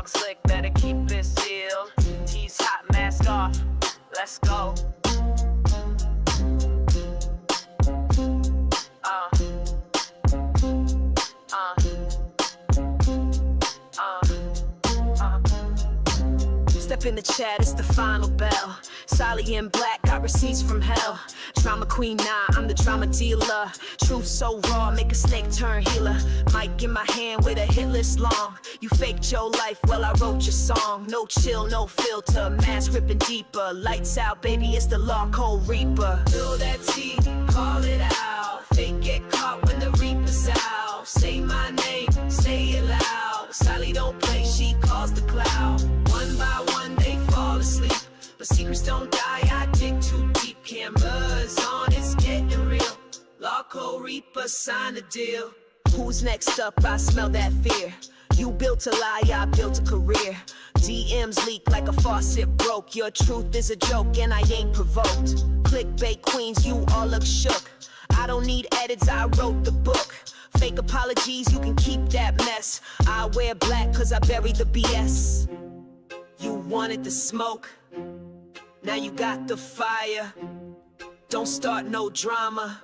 talk slick, better keep it sealed. T's hot, mask off, let's go. Step in the chat, it's the final bell. Solly in black, got receipts from hell. Drama queen, nah, I'm the drama dealer. Truth so raw, make a snake turn healer. Mic in my hand with a hit list long. You faked your life, well I wrote your song. No chill, no filter, mask ripping deeper. Lights out, baby, it's the law code reaper. Fill that tea, call it out. Fake get caught when the reaper's out. Say my name, say it loud. Sally don't play, she calls the cloud. One by one they fall asleep, but secrets don't die, I dig too deep. Cameras on, it's getting real. Law code reaper, sign the deal. Who's next up? I smell that fear. You built a lie, I built a career. DMs leak like a faucet broke. Your truth is a joke and I ain't provoked. Clickbait queens, you all look shook. I don't need edits, I wrote the book. Fake apologies, you can keep that mess. I wear black cause I buried the BS. You wanted the smoke, now you got the fire. Don't start no drama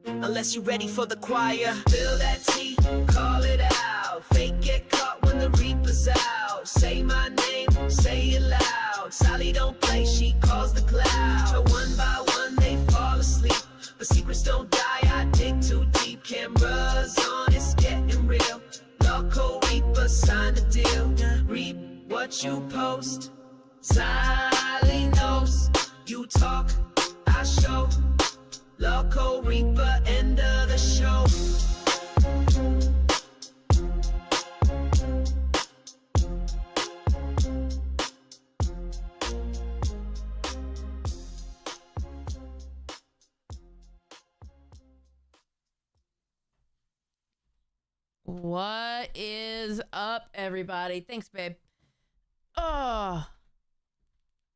unless you're ready for the choir. Fill that tea, call it out. Fake get caught when the reaper's out. Say my name, say it loud. Sally don't play, she calls the cloud. So one by one they fall asleep, but secrets don't die, I dig too deep. Cameras on, it's getting real. Law code reaper, sign the deal. Reap what you post, Sally knows. You talk, I show. Law code reaper, end of the show. What is up, everybody? Thanks, babe. Oh,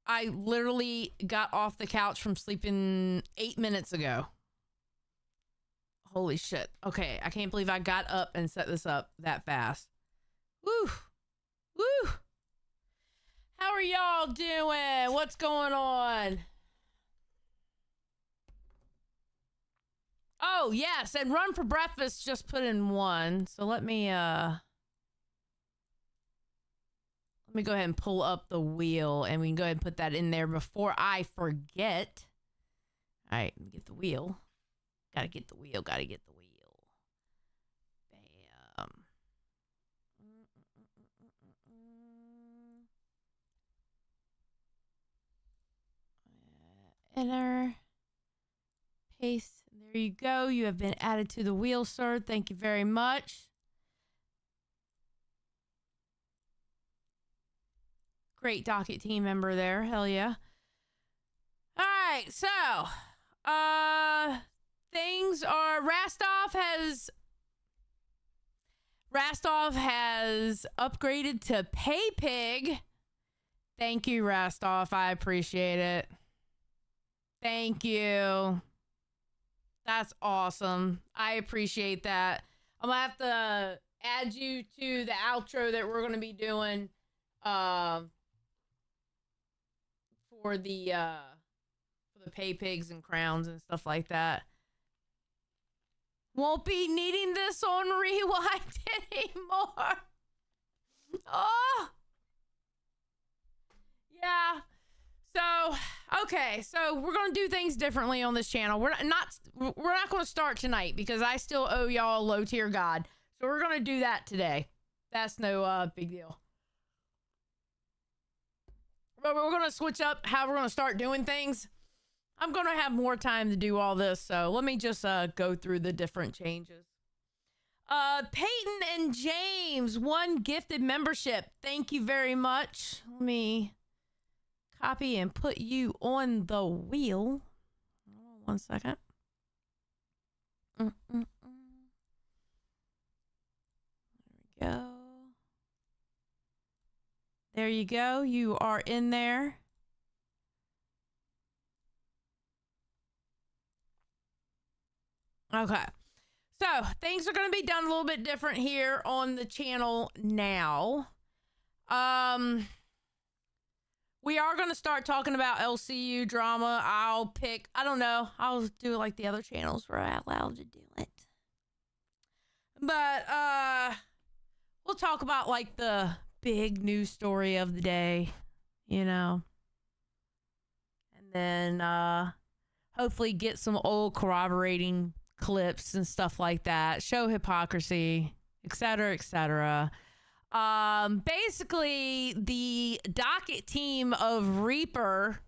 I literally got off the couch from sleeping 8 minutes ago. Holy shit. Okay, I can't believe I got up and set this up that fast. Woo. Woo. How are y'all doing? What's going on? Oh, yes, and Run for Breakfast just put in one. So let me go ahead and pull up the wheel, and we can go ahead and put that in there before I forget. All right, let me get the wheel. Gotta get the wheel, gotta get the wheel. Bam. Enter. Paste. There you go. You have been added to the wheel, sir. Thank you very much. Great docket team member there. Hell yeah. All right, so things are Rastov has upgraded to PayPig. Thank you, Rastov. I appreciate it. Thank you. That's awesome. I appreciate that. I'm gonna have to add you to the outro that we're gonna be doing for the pay pigs and crowns and stuff like that. Won't be needing this on rewind anymore. Oh yeah. So okay, so we're gonna do things differently on this channel. We're not gonna start tonight because I still owe y'all low tier God. So we're gonna do that today. That's no big deal. But we're gonna switch up how we're gonna start doing things. I'm gonna have more time to do all this, so let me just go through the different changes. Peyton and James, 1 gifted membership. Thank you very much. Let me copy and put you on the wheel. Hold on 1 second. There we go. There you go. You are in there. Okay. So things are going to be done a little bit different here on the channel now. We are going to start talking about LCU drama. I don't know. I'll do it like the other channels where I'm allowed to do it. But, we'll talk about like the big news story of the day, you know. And then, hopefully get some old corroborating clips and stuff like that. Show hypocrisy, etc., etc. Basically, the docket team of Reaper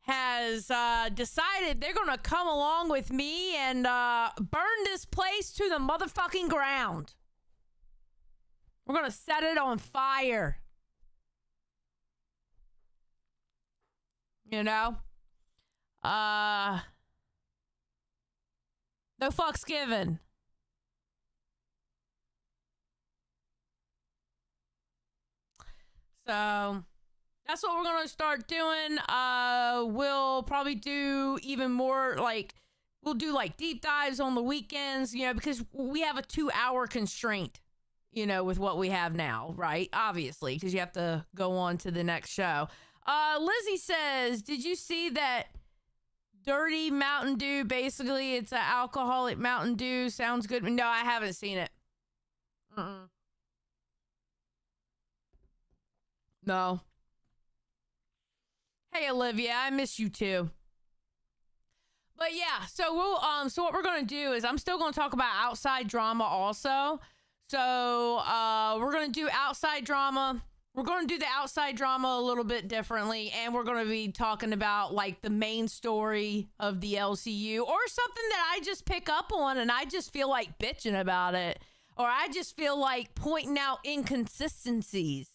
has decided they're gonna come along with me and burn this place to the motherfucking ground. We're gonna set it on fire. You know? No fucks given. So that's what we're gonna start doing. We'll probably do even more, like we'll do like deep dives on the weekends, you know, because we have a 2-hour constraint, you know, with what we have now, right? Obviously, because you have to go on to the next show. Lizzie says, did you see that dirty Mountain Dew? Basically, it's an alcoholic Mountain Dew. Sounds good. No, I haven't seen it. No. Hey, Olivia, I miss you too. But yeah, so so what we're gonna do is I'm still gonna talk about outside drama also. So we're gonna do outside drama. We're gonna do the outside drama a little bit differently, and we're gonna be talking about like the main story of the LCU or something that I just pick up on and I just feel like bitching about it, or I just feel like pointing out inconsistencies.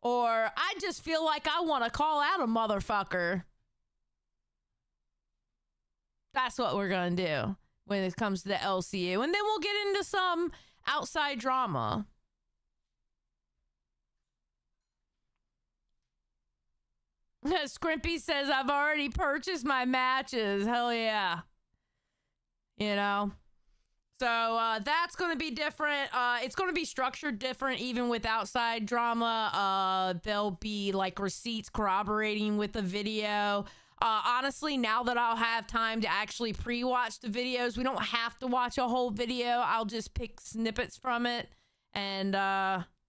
Or I just feel like I want to call out a motherfucker. That's what we're going to do when it comes to the LCU. And then we'll get into some outside drama. Scrimpy says, I've already purchased my matches. Hell yeah. You know? So that's going to be different. It's going to be structured different even with outside drama. There'll be like receipts corroborating with the video. Honestly, now that I'll have time to actually pre-watch the videos, we don't have to watch a whole video. I'll just pick snippets from it and,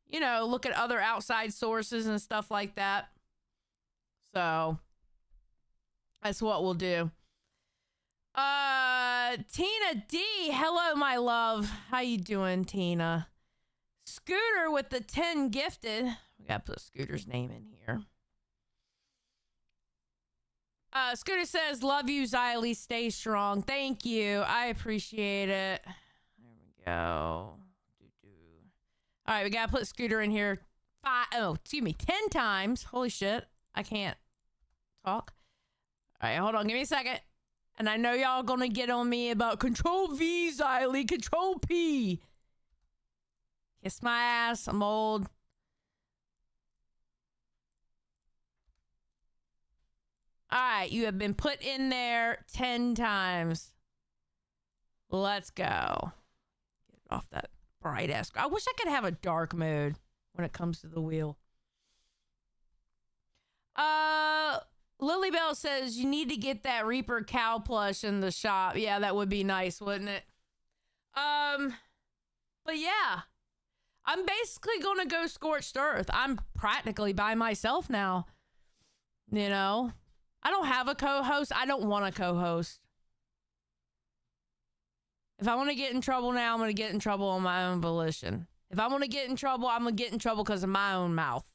you know, look at other outside sources and stuff like that. So that's what we'll do. Tina D, hello, my love. How you doing, Tina? Scooter with the 10 gifted. We gotta put Scooter's name in here. Scooter says, love you, Xylee. Stay strong. Thank you. I appreciate it. There we go. All right, we gotta put Scooter in here 10 times. Holy shit. I can't talk. All right, hold on. Give me a second. And I know y'all gonna get on me about Control V, Xylee, Control P. Kiss my ass, I'm old. Alright, you have been put in there 10 times. Let's go. Get off that bright ass. I wish I could have a dark mode when it comes to the wheel. Lilybell says you need to get that Reaper cow plush in the shop. Yeah, that would be nice, wouldn't it? But yeah, I'm basically gonna go scorched earth. I'm practically by myself now. You know, I don't have a co-host. I don't want a co-host. If I want to get in trouble now, I'm gonna get in trouble on my own volition. If I want to get in trouble, I'm gonna get in trouble because of my own mouth.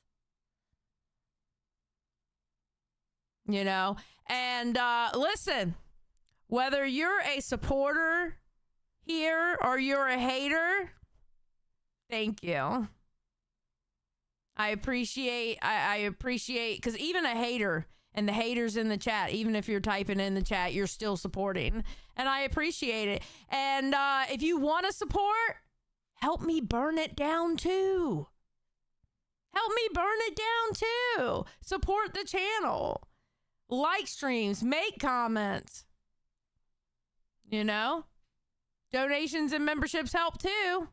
You know, and listen, whether you're a supporter here or you're a hater, thank you. I appreciate, because even a hater and the haters in the chat, even if you're typing in the chat, you're still supporting, and I appreciate it. And if you want to support, help me burn it down too. Help me burn it down too. Support the channel. Like streams, make comments. You know? Donations and memberships help too.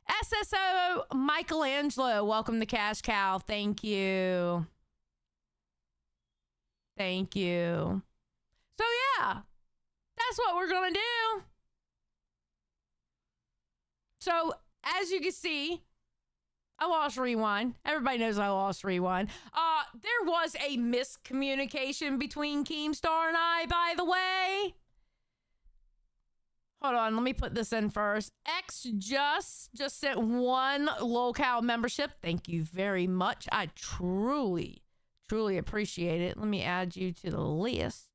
SSO Michelangelo, welcome to Cash Cow. Thank you. Thank you. So yeah, that's what we're gonna do. So as you can see, I lost Rewind. Everybody knows I lost Rewind. There was a miscommunication between Keemstar and I, by the way. Hold on, let me put this in first. X just sent 1 locale membership. Thank you very much. I truly appreciate it. Let me add you to the list.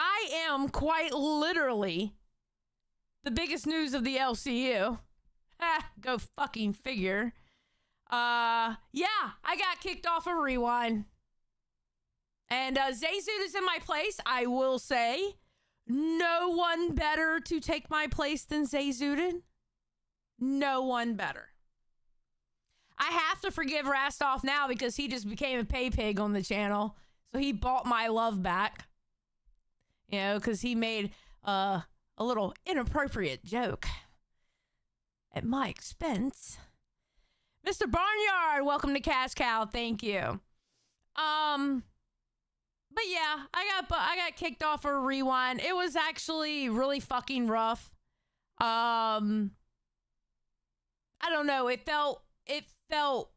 I am quite literally the biggest news of the LCU. Go fucking figure. Yeah, I got kicked off of Rewind. And Zayzud is in my place. I will say, no one better to take my place than Zayzudin. No one better. I have to forgive Rastoff now because he just became a pay pig on the channel. So he bought my love back. You know, because he made a little inappropriate joke at my expense. Mr. Barnyard, welcome to Cash Cow. Thank you. But yeah, I got kicked off for Rewind. It was actually really fucking rough. I don't know. It felt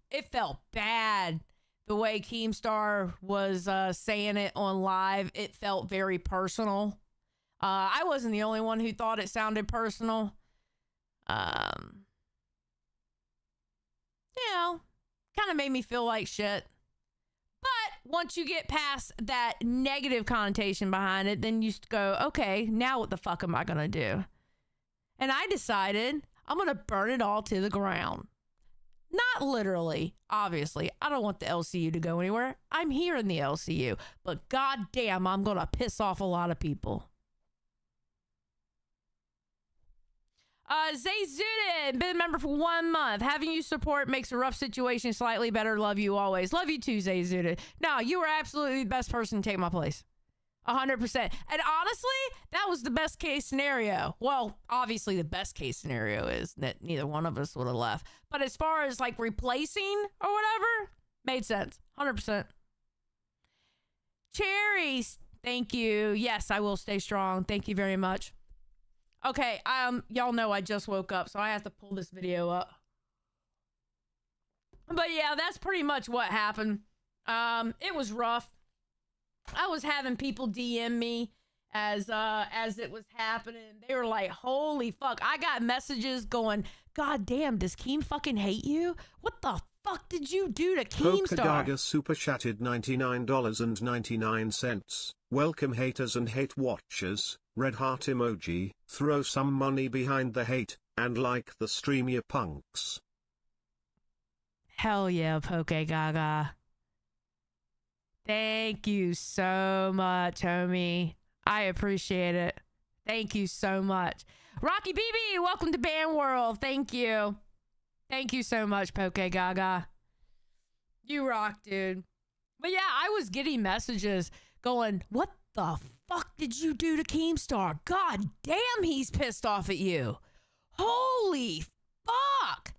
bad the way Keemstar was saying it on live. It felt very personal. I wasn't the only one who thought it sounded personal. You know, kind of made me feel like shit. But once you get past that negative connotation behind it, then you go, okay, now what the fuck am I going to do? And I decided I'm going to burn it all to the ground. Not literally, obviously. I don't want the LCU to go anywhere. I'm here in the LCU. But goddamn, I'm going to piss off a lot of people. Zay Zudin, been a member for 1 month. Having you support makes a rough situation slightly better. Love you always. Love you too, Zay Zudin. No, you were absolutely the best person to take my place. 100%. And honestly, that was the best case scenario. Well, obviously the best case scenario is that neither one of us would have left. But as far as like replacing or whatever, made sense. 100%. Cherries, thank you. Yes, I will stay strong. Thank you very much. Okay, y'all know I just woke up, so I have to pull this video up. But yeah, that's pretty much what happened. It was rough. I was having people DM me as it was happening. They were like, holy fuck. I got messages going, God damn, does Keem fucking hate you? What the fuck did you do to Keemstar? Pokadaga super chatted $99.99. Welcome haters and hate watchers. Red heart emoji. Throw some money behind the hate and like the stream, you punks. Hell yeah, Pokadaga. Thank you so much, homie. I appreciate it. Thank you so much. Rocky BB, welcome to Band World. Thank you. Thank you so much, Pokadaga. You rock, dude. But yeah, I was getting messages going, what the fuck did you do to Keemstar? God damn, he's pissed off at you. Holy fuck.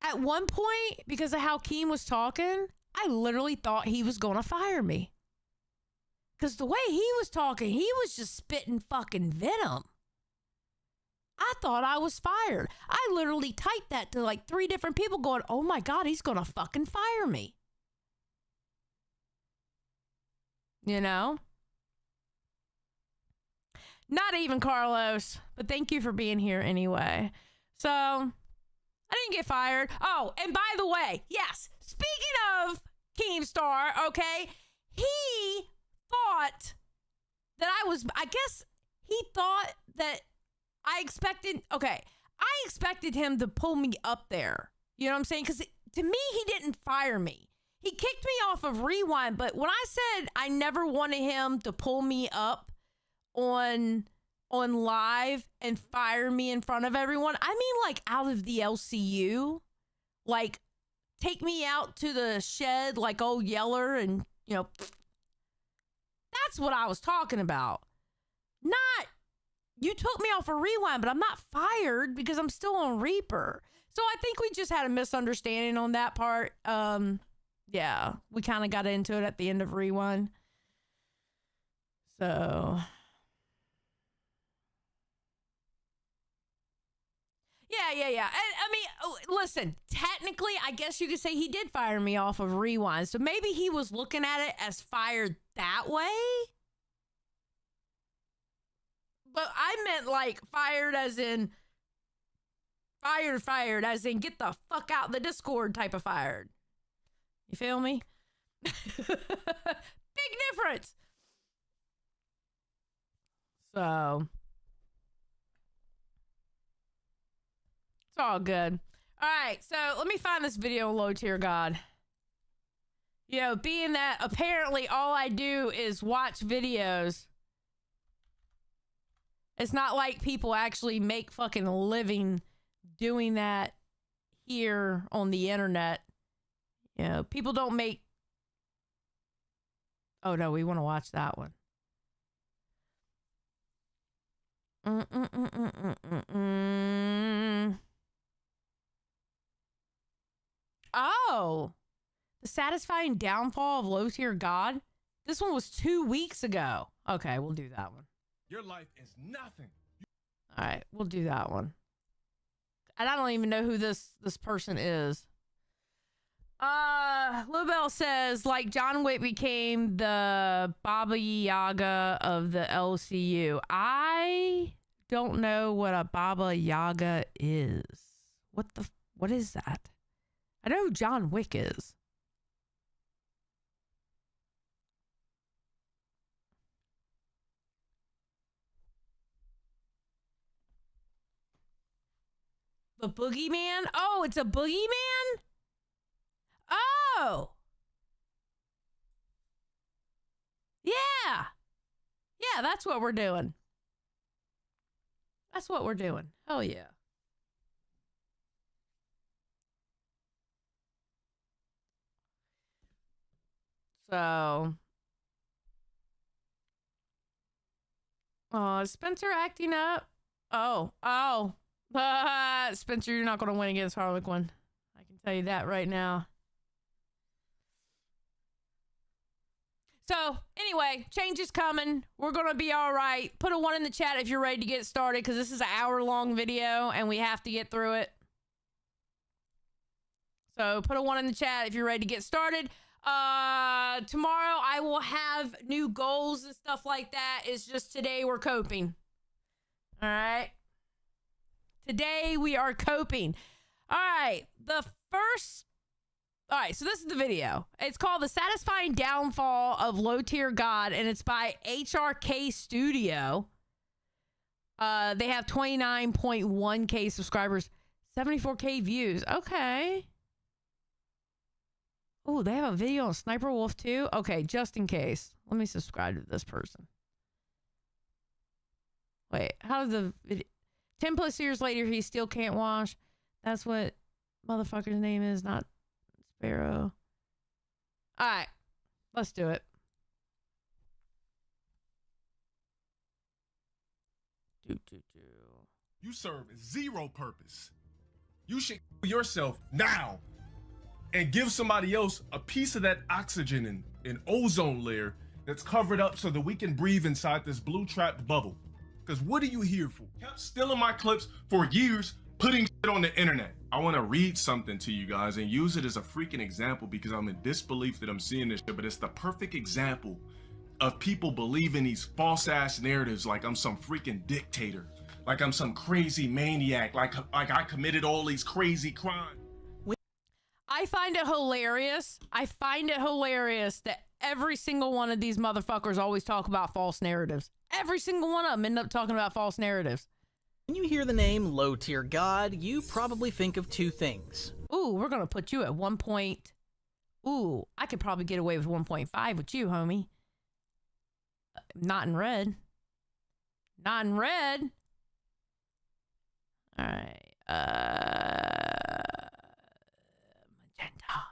At one point, because of how Keem was talking, I literally thought he was gonna fire me. Because the way he was talking, he was just spitting fucking venom. I thought I was fired. I literally typed that to like 3 different people going, oh my God, he's gonna fucking fire me. You know? Not even Carlos, but thank you for being here anyway. So, I didn't get fired. Oh, and by the way, yes, speaking of Keemstar, okay, he thought that I guess he thought that I expected him to pull me up there. You know what I'm saying? Because to me, he didn't fire me. He kicked me off of Rewind, but when I said I never wanted him to pull me up on live and fire me in front of everyone, I mean like out of the LCU, like take me out to the shed like old Yeller and, you know, That's what I was talking about. Not, you took me off a rewind, but I'm not fired because I'm still on Reaper. So I think we just had a misunderstanding on that part. Yeah, we kind of got into it at the end of rewind. So yeah. I mean, listen, technically, I guess you could say he did fire me off of rewind. So maybe he was looking at it as fired that way. But I meant like fired as in fired as in get the fuck out the Discord type of fired. You feel me? Big difference. So it's all good. All right, so let me find this video, LowTierGod. You know, being that apparently all I do is watch videos. It's not like people actually make fucking a living doing that here on the internet. You know, people don't make... Oh, no, we want to watch that one. Oh, the satisfying downfall of LowTierGod. This one was 2 weeks ago. Okay, we'll do that one. Your life is nothing. All right, we'll do that one. And I don't even know who this person is. Lobel says, like John Wick became the Baba Yaga of the LCU. I don't know what a Baba Yaga is. What is that? I know who John Wick is. The boogeyman? Oh, it's a boogeyman? Oh. Yeah. Yeah, that's what we're doing. That's what we're doing. Hell yeah. So. Oh, is Spencer acting up? Oh. Spencer, you're not going to win against Harlequin. I can tell you that right now. So, anyway, change is coming. We're going to be all right. Put a 1 in the chat if you're ready to get started, because this is an hour-long video, and we have to get through it. So, put a 1 in the chat if you're ready to get started. Tomorrow, I will have new goals and stuff like that. It's just today we're coping. All right? Today, we are coping. All right, all right, so this is the video. It's called The Satisfying Downfall of LowTierGod, and it's by HRK Studio. They have 29.1K subscribers, 74K views. Okay. Oh, they have a video on Sniper Wolf too? Okay, just in case. Let me subscribe to this person. Wait, how's the video? 10 plus years later, he still can't wash. That's what motherfucker's name is, not Sparrow. All right, let's do it. You serve zero purpose. You should kill yourself now and give somebody else a piece of that oxygen and ozone layer that's covered up so that we can breathe inside this blue trapped bubble. Because what are you here for? Kept stealing my clips for years, putting shit on the internet. I want to read something to you guys and use it as a freaking example because I'm in disbelief that I'm seeing this shit, but it's the perfect example of people believing these false ass narratives like I'm some freaking dictator, like I'm some crazy maniac, like I committed all these crazy crimes. I find it hilarious. I find it hilarious that every single one of these motherfuckers always talk about false narratives. Every single one of them end up talking about false narratives. When you hear the name LowTierGod, you probably think of two things. Ooh, we're going to put you at 1 point. Ooh, I could probably get away with 1.5 with you, homie. Not in red. Not in red. All right. Magenta.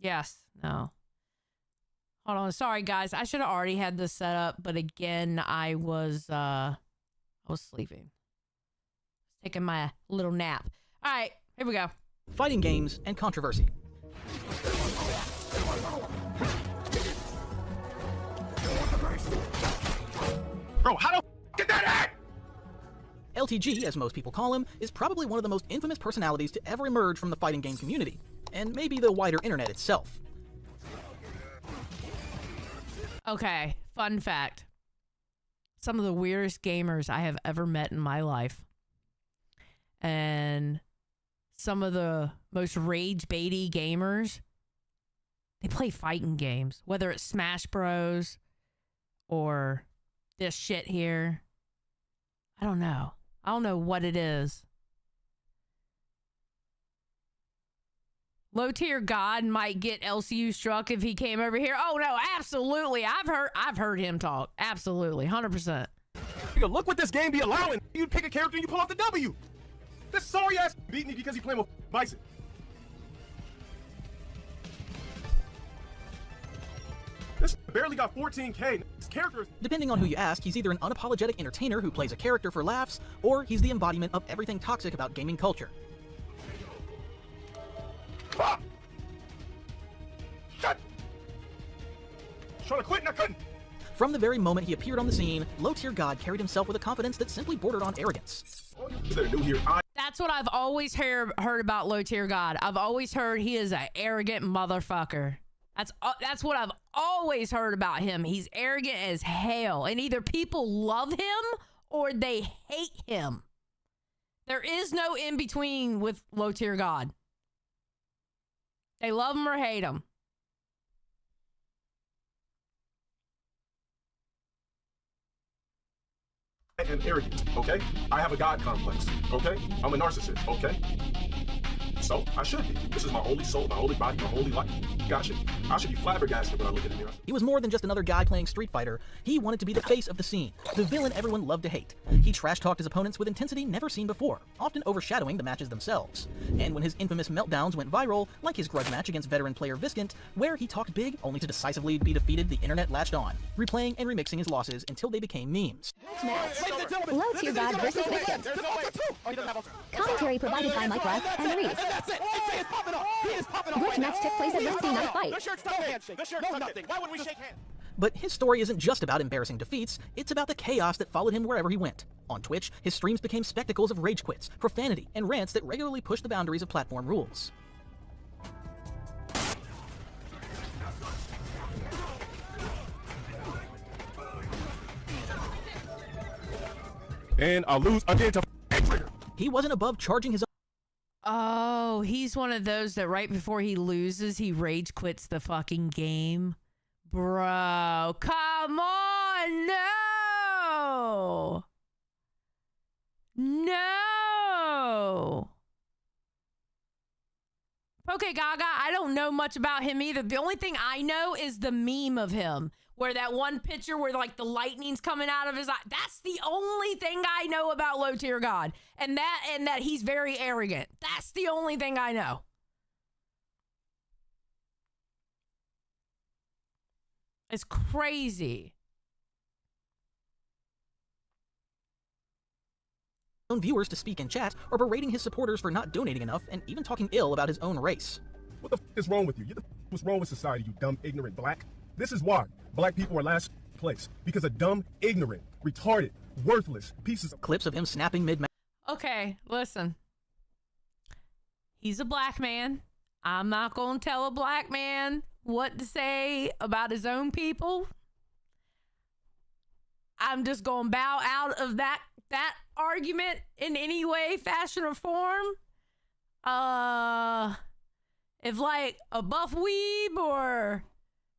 Yes. No. Hold on. Sorry, guys. I should have already had this set up, but again, I was sleeping. Taking my little nap. All right, here we go. Fighting games and controversy. Bro, how the get that at? LTG, as most people call him, is probably one of the most infamous personalities to ever emerge from the fighting game community, and maybe the wider internet itself. Okay, fun fact. Some of the weirdest gamers I have ever met in my life. And some of the most rage baity gamers, they play fighting games, whether it's Smash Bros or this shit here. I don't know. I don't know what it is. LowTierGod might get LCU struck if he came over here. Oh no, absolutely. I've heard him talk. Absolutely, 100%. Nigga, look what this game be allowing. You pick a character and you pull off the W. This sorry ass beat me because he playing with Bison. This barely got 14K. This character is... Depending on who you ask, he's either an unapologetic entertainer who plays a character for laughs, or he's the embodiment of everything toxic about gaming culture. Ah! Shut! Trying to quit and I couldn't. From the very moment he appeared on the scene, LowTierGod carried himself with a confidence that simply bordered on arrogance. They're new here. That's what I've always heard about LowTierGod. I've always heard he is an arrogant motherfucker. That's what I've always heard about him. He's arrogant as hell, and either people love him or they hate him. There is no in between with LowTierGod. They love him or hate him. And arrogant, okay? I have a God complex, okay? I'm a narcissist, okay? So, I should be. This is my only soul, my only body, my only life. Gotcha. I should be flabbergasted when I look in the mirror. He was more than just another guy playing Street Fighter. He wanted to be the face of the scene, the villain everyone loved to hate. He trash-talked his opponents with intensity never seen before, often overshadowing the matches themselves. And when his infamous meltdowns went viral, like his grudge match against veteran player Viscant, where he talked big only to decisively be defeated, the internet latched on, replaying and remixing his losses until they became memes. LowTierGod versus Viscant. Commentary provided by Mike West and Reese. Which match took place at Wednesday Night Fight? Why wouldn't we shake hands? But his story isn't just about embarrassing defeats, it's about the chaos that followed him wherever he went. On Twitch, his streams became spectacles of rage quits, profanity, and rants that regularly pushed the boundaries of platform rules. And I'll lose again to trigger. He wasn't above charging his Oh, he's one of those that right before he loses, he rage quits the fucking game. Bro, come on, no! No! Okay, Gaga, I don't know much about him either. The only thing I know is the meme of him, where that one picture where like the lightning's coming out of his eye. That's the only thing I know about LowTierGod. And that he's very arrogant. That's the only thing I know. It's crazy. own viewers to speak in chat, or berating his supporters for not donating enough, and even talking ill about his own race. What the is wrong with you? What's wrong with society, you dumb, ignorant black? This is why black people are last place. Because of dumb, ignorant, retarded, worthless pieces of... Clips of him snapping mid-match. Okay, listen. He's a black man. I'm not going to tell a black man what to say about his own people. I'm just going to bow out of that argument in any way, fashion, or form. If like a buff weeb or,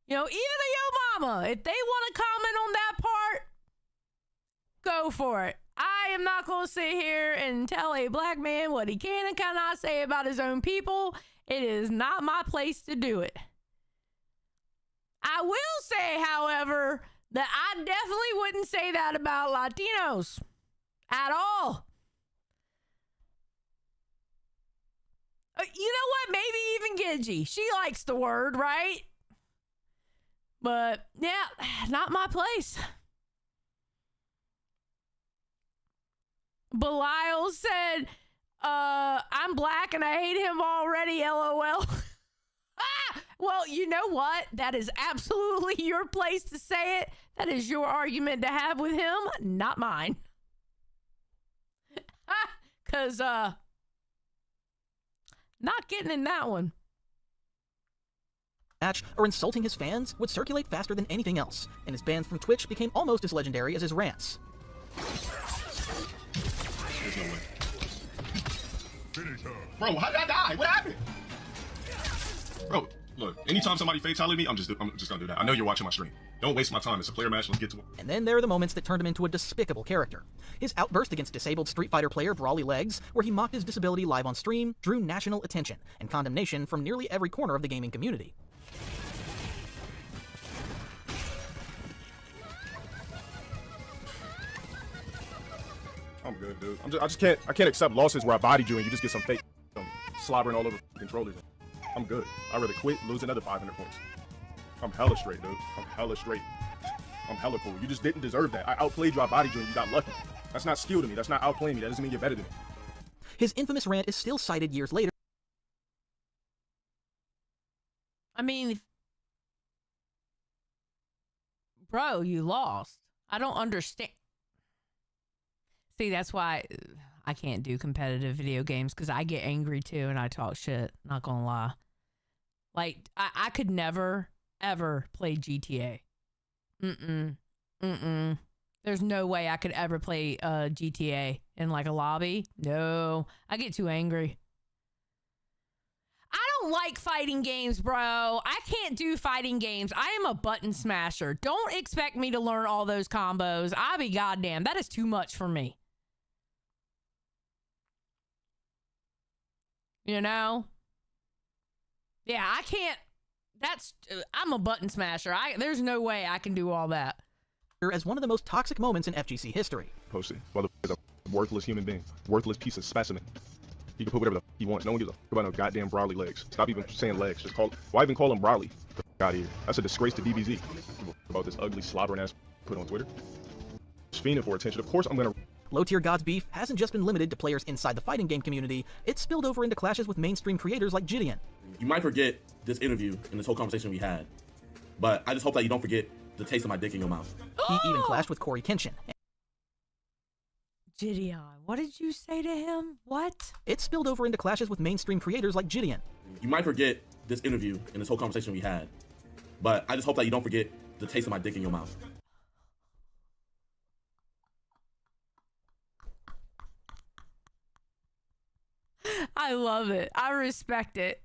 you know, even a yo mama, if they want to comment on that part, go for it. I am not going to sit here and tell a black man what he can and cannot say about his own people. It is not my place to do it. I will say, however, that I definitely wouldn't say that about Latinos at all. You know what? Maybe even Gidgy. She likes the word, right? But yeah, not my place. Belial said, I'm black and I hate him already, LOL. Well, you know what? That is absolutely your place to say it. That is your argument to have with him, not mine. Because, not getting in that one. Match or insulting his fans would circulate faster than anything else, and his bans from Twitch became almost as legendary as his rants. There's no way. Bro, how did I die? What happened? Bro, look, anytime somebody fatalities me, I'm just gonna do that. I know you're watching my stream. Don't waste my time. It's a player match. Let's get to it. And then there are the moments that turned him into a despicable character. His outburst against disabled Street Fighter player Brawly Legs, where he mocked his disability live on stream, drew national attention and condemnation from nearly every corner of the gaming community. I'm good, dude. I can't accept losses where I bodied you and you just get some fake slobbering all over controllers. I'm good. I'd rather quit, lose another 500 points. I'm hella straight, dude. I'm hella straight. I'm hella cool. You just didn't deserve that. I outplayed you, I bodied you, and you got lucky. That's not skill to me. That's not outplaying me. That doesn't mean you're better than me. His infamous rant is still cited years later. I mean, bro, you lost. I don't understand. See, that's why I can't do competitive video games, because I get angry too and I talk shit. Not gonna lie. Like, I could never, ever play GTA. There's no way I could ever play GTA in like a lobby. No, I get too angry. I don't like fighting games, bro. I can't do fighting games. I am a button smasher. Don't expect me to learn all those combos. I be goddamn. That is too much for me. You know? Yeah, I can't. I'm a button smasher. There's no way I can do all that. As one of the most toxic moments in FGC history. Posted. Mother is a worthless human being. Worthless piece of specimen. He can put whatever the he wants. No one gives a fuck about no goddamn Brawly Legs. Stop even saying legs. Just why even call him Brawly? Get the fuck out of here. That's a disgrace to DBZ. About this ugly slobbering ass put on Twitter. Just fiending for attention. Of course I'm gonna. LowTierGod's beef hasn't just been limited to players inside the fighting game community, it's spilled over into clashes with mainstream creators like Gideon. You might forget this interview and this whole conversation we had, but I just hope that you don't forget the taste of my dick in your mouth. He even clashed with Corey Kenshin. Gideon, what did you say to him? What? It spilled over into clashes with mainstream creators like Gideon. You might forget this interview and this whole conversation we had, but I just hope that you don't forget the taste of my dick in your mouth. I love it. I respect it.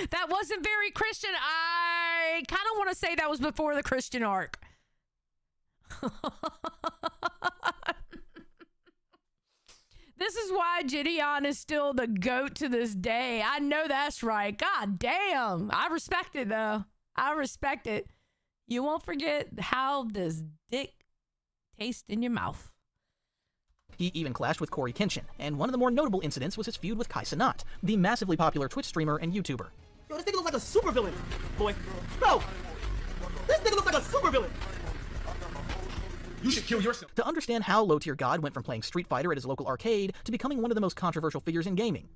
That wasn't very Christian. I kind of want to say that was before the Christian arc. This is why Gideon is still the GOAT to this day. I know that's right. God damn. I respect it, though. I respect it. You won't forget how this dick tastes in your mouth. He even clashed with Corey Kenshin, and one of the more notable incidents was his feud with Kai Cenat, the massively popular Twitch streamer and YouTuber. Yo, this nigga looks like a supervillain, boy. Bro, this nigga looks like a supervillain. You should kill yourself. To understand how LowTierGod went from playing Street Fighter at his local arcade to becoming one of the most controversial figures in gaming.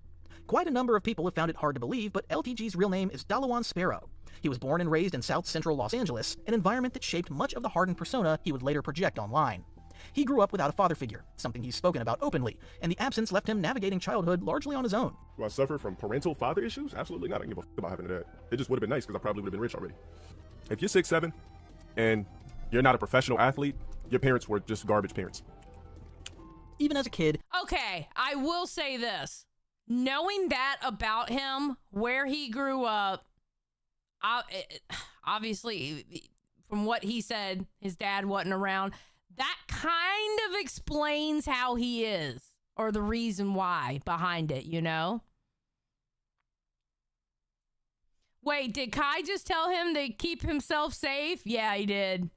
Quite a number of people have found it hard to believe, but LTG's real name is Dalawan Sparrow. He was born and raised in South Central Los Angeles, an environment that shaped much of the hardened persona he would later project online. He grew up without a father figure, something he's spoken about openly, and the absence left him navigating childhood largely on his own. Do I suffer from parental father issues? Absolutely not. I don't give a fuck about having that. It just would have been nice because I probably would have been rich already. If you're 6'7", and you're not a professional athlete, your parents were just garbage parents. Even as a kid, Okay, I will say this. Knowing that about him, where he grew up, obviously, from what he said, his dad wasn't around. That kind of explains how he is, or the reason why behind it, you know? Wait, did Kai just tell him to keep himself safe? Yeah, he did.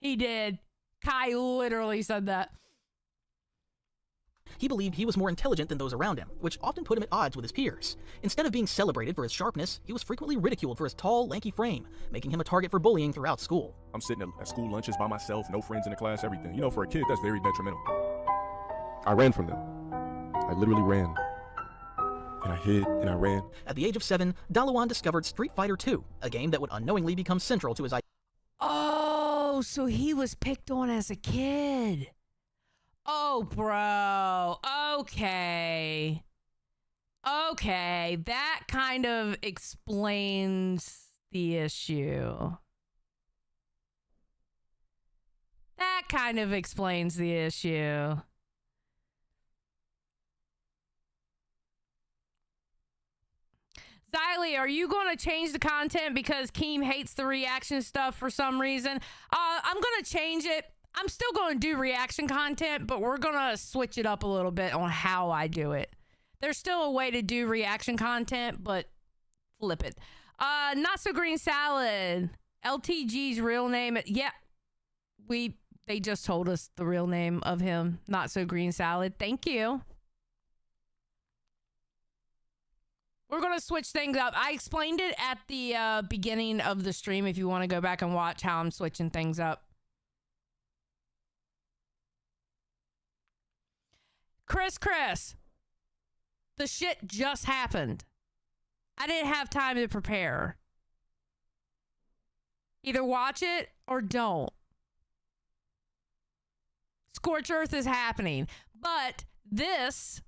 He did. Kai literally said that. He believed he was more intelligent than those around him, which often put him at odds with his peers. Instead of being celebrated for his sharpness, he was frequently ridiculed for his tall, lanky frame, making him a target for bullying throughout school. I'm sitting at school lunches by myself, no friends in the class, everything. You know, for a kid, that's very detrimental. I ran from them. I literally ran. And I hid, and I ran. At the age of 7, Dalawan discovered Street Fighter II, a game that would unknowingly become central to his identity. Oh, so he was picked on as a kid. Oh, bro. Okay. Okay, that kind of explains the issue. That kind of explains the issue. Xylee, are you going to change the content because Keem hates the reaction stuff for some reason? I'm going to change it. I'm still going to do reaction content, but we're going to switch it up a little bit on how I do it. There's still a way to do reaction content, but flip it. Not So Green Salad. LTG's real name. Yeah, they just told us the real name of him. Not So Green Salad. Thank you. We're going to switch things up. I explained it at the beginning of the stream if you want to go back and watch how I'm switching things up. Chris, the shit just happened. I didn't have time to prepare. Either watch it or don't. Scorched Earth is happening. But this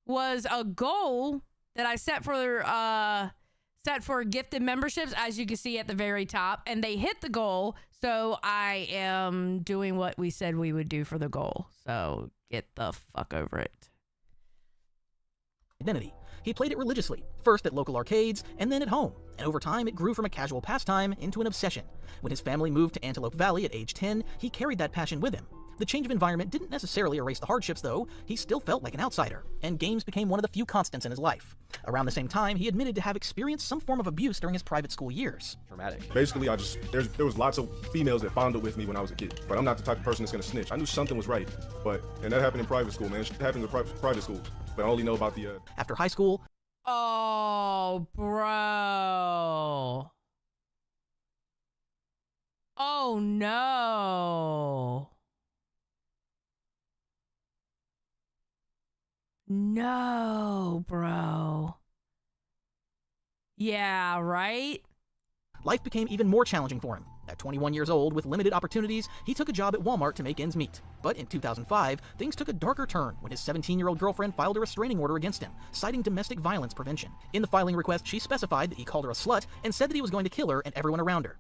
was a goal that I set for gifted memberships, as you can see at the very top, and they hit the goal, so I am doing what we said we would do for the goal. So get the fuck over it. Identity. He played it religiously, first at local arcades and then at home, and over time it grew from a casual pastime into an obsession. When his family moved to Antelope Valley at age 10, he carried that passion with him. The change of environment didn't necessarily erase the hardships, though. He still felt like an outsider, and games became one of the few constants in his life. Around the same time, he admitted to have experienced some form of abuse during his private school years. Traumatic. Basically, there was lots of females that fondled with me when I was a kid, but I'm not the type of person that's gonna snitch. I knew something was right, and that happened in private school, man. It happened in private schools, but I only know about the. After high school. Oh, bro. Oh no. No, bro. Yeah, right? Life became even more challenging for him. At 21 years old, with limited opportunities, he took a job at Walmart to make ends meet. But in 2005, things took a darker turn when his 17-year-old girlfriend filed a restraining order against him, citing domestic violence prevention. In the filing request, she specified that he called her a slut and said that he was going to kill her and everyone around her.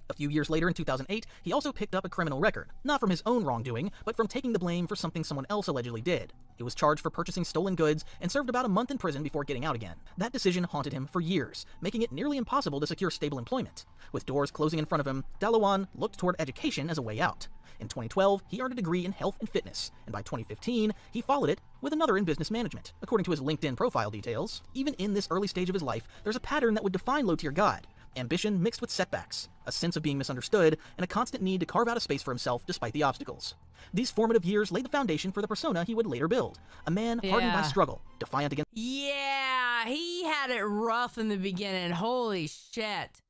A few years later, in 2008, he also picked up a criminal record, not from his own wrongdoing, but from taking the blame for something someone else allegedly did. He was charged for purchasing stolen goods and served about a month in prison before getting out again. That decision haunted him for years, making it nearly impossible to secure stable employment. With doors closing in front of him, Dalawan looked toward education as a way out. In 2012, he earned a degree in health and fitness, and by 2015, he followed it with another in business management. According to his LinkedIn profile details, even in this early stage of his life, there's a pattern that would define LowTierGod. Ambition mixed with setbacks, a sense of being misunderstood, and a constant need to carve out a space for himself despite the obstacles. These formative years laid the foundation for the persona he would later build. A man hardened by struggle, defiant against... Yeah, he had it rough in the beginning. Holy shit.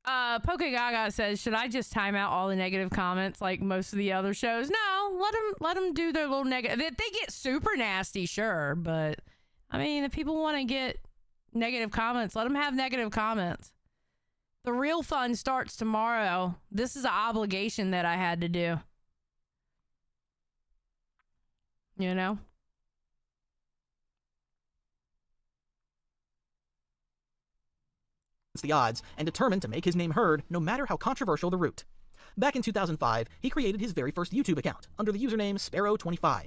Pokegaga says, should I just time out all the negative comments like most of the other shows? No, let them do their little negative. If they get super nasty, sure, but I mean, if people want to get negative comments, let them have negative comments. The real fun starts tomorrow. This is an obligation that I had to do. You know? The odds and determined to make his name heard no matter how controversial the route. Back in 2005, he created his very first YouTube account under the username Sparrow25.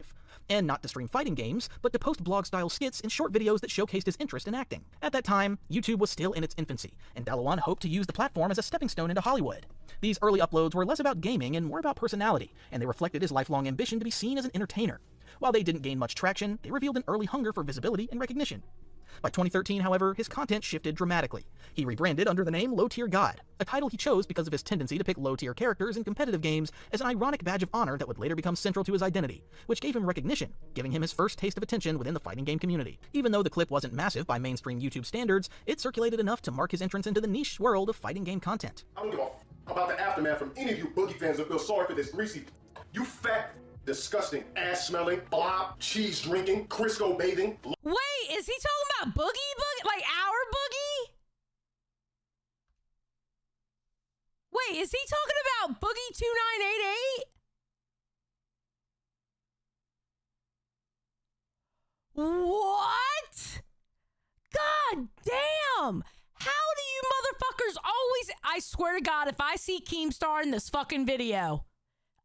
And not to stream fighting games, but to post blog-style skits and short videos that showcased his interest in acting. At that time, YouTube was still in its infancy, and Dalawan hoped to use the platform as a stepping stone into Hollywood. These early uploads were less about gaming and more about personality, and they reflected his lifelong ambition to be seen as an entertainer. While they didn't gain much traction, they revealed an early hunger for visibility and recognition. By 2013, however, his content shifted dramatically. He rebranded under the name LowTierGod, a title he chose because of his tendency to pick low-tier characters in competitive games as an ironic badge of honor that would later become central to his identity, which gave him recognition, giving him his first taste of attention within the fighting game community. Even though the clip wasn't massive by mainstream YouTube standards, it circulated enough to mark his entrance into the niche world of fighting game content. I don't give a about the aftermath from any of you boogie fans that feel sorry for this greasy, you fat, disgusting, ass-smelling, blob, cheese-drinking, Crisco bathing. Wait, is he talking about Boogie? Like our Boogie? Wait, is he talking about Boogie 2988? What? God damn! How do you motherfuckers always... I swear to God, if I see Keemstar in this fucking video,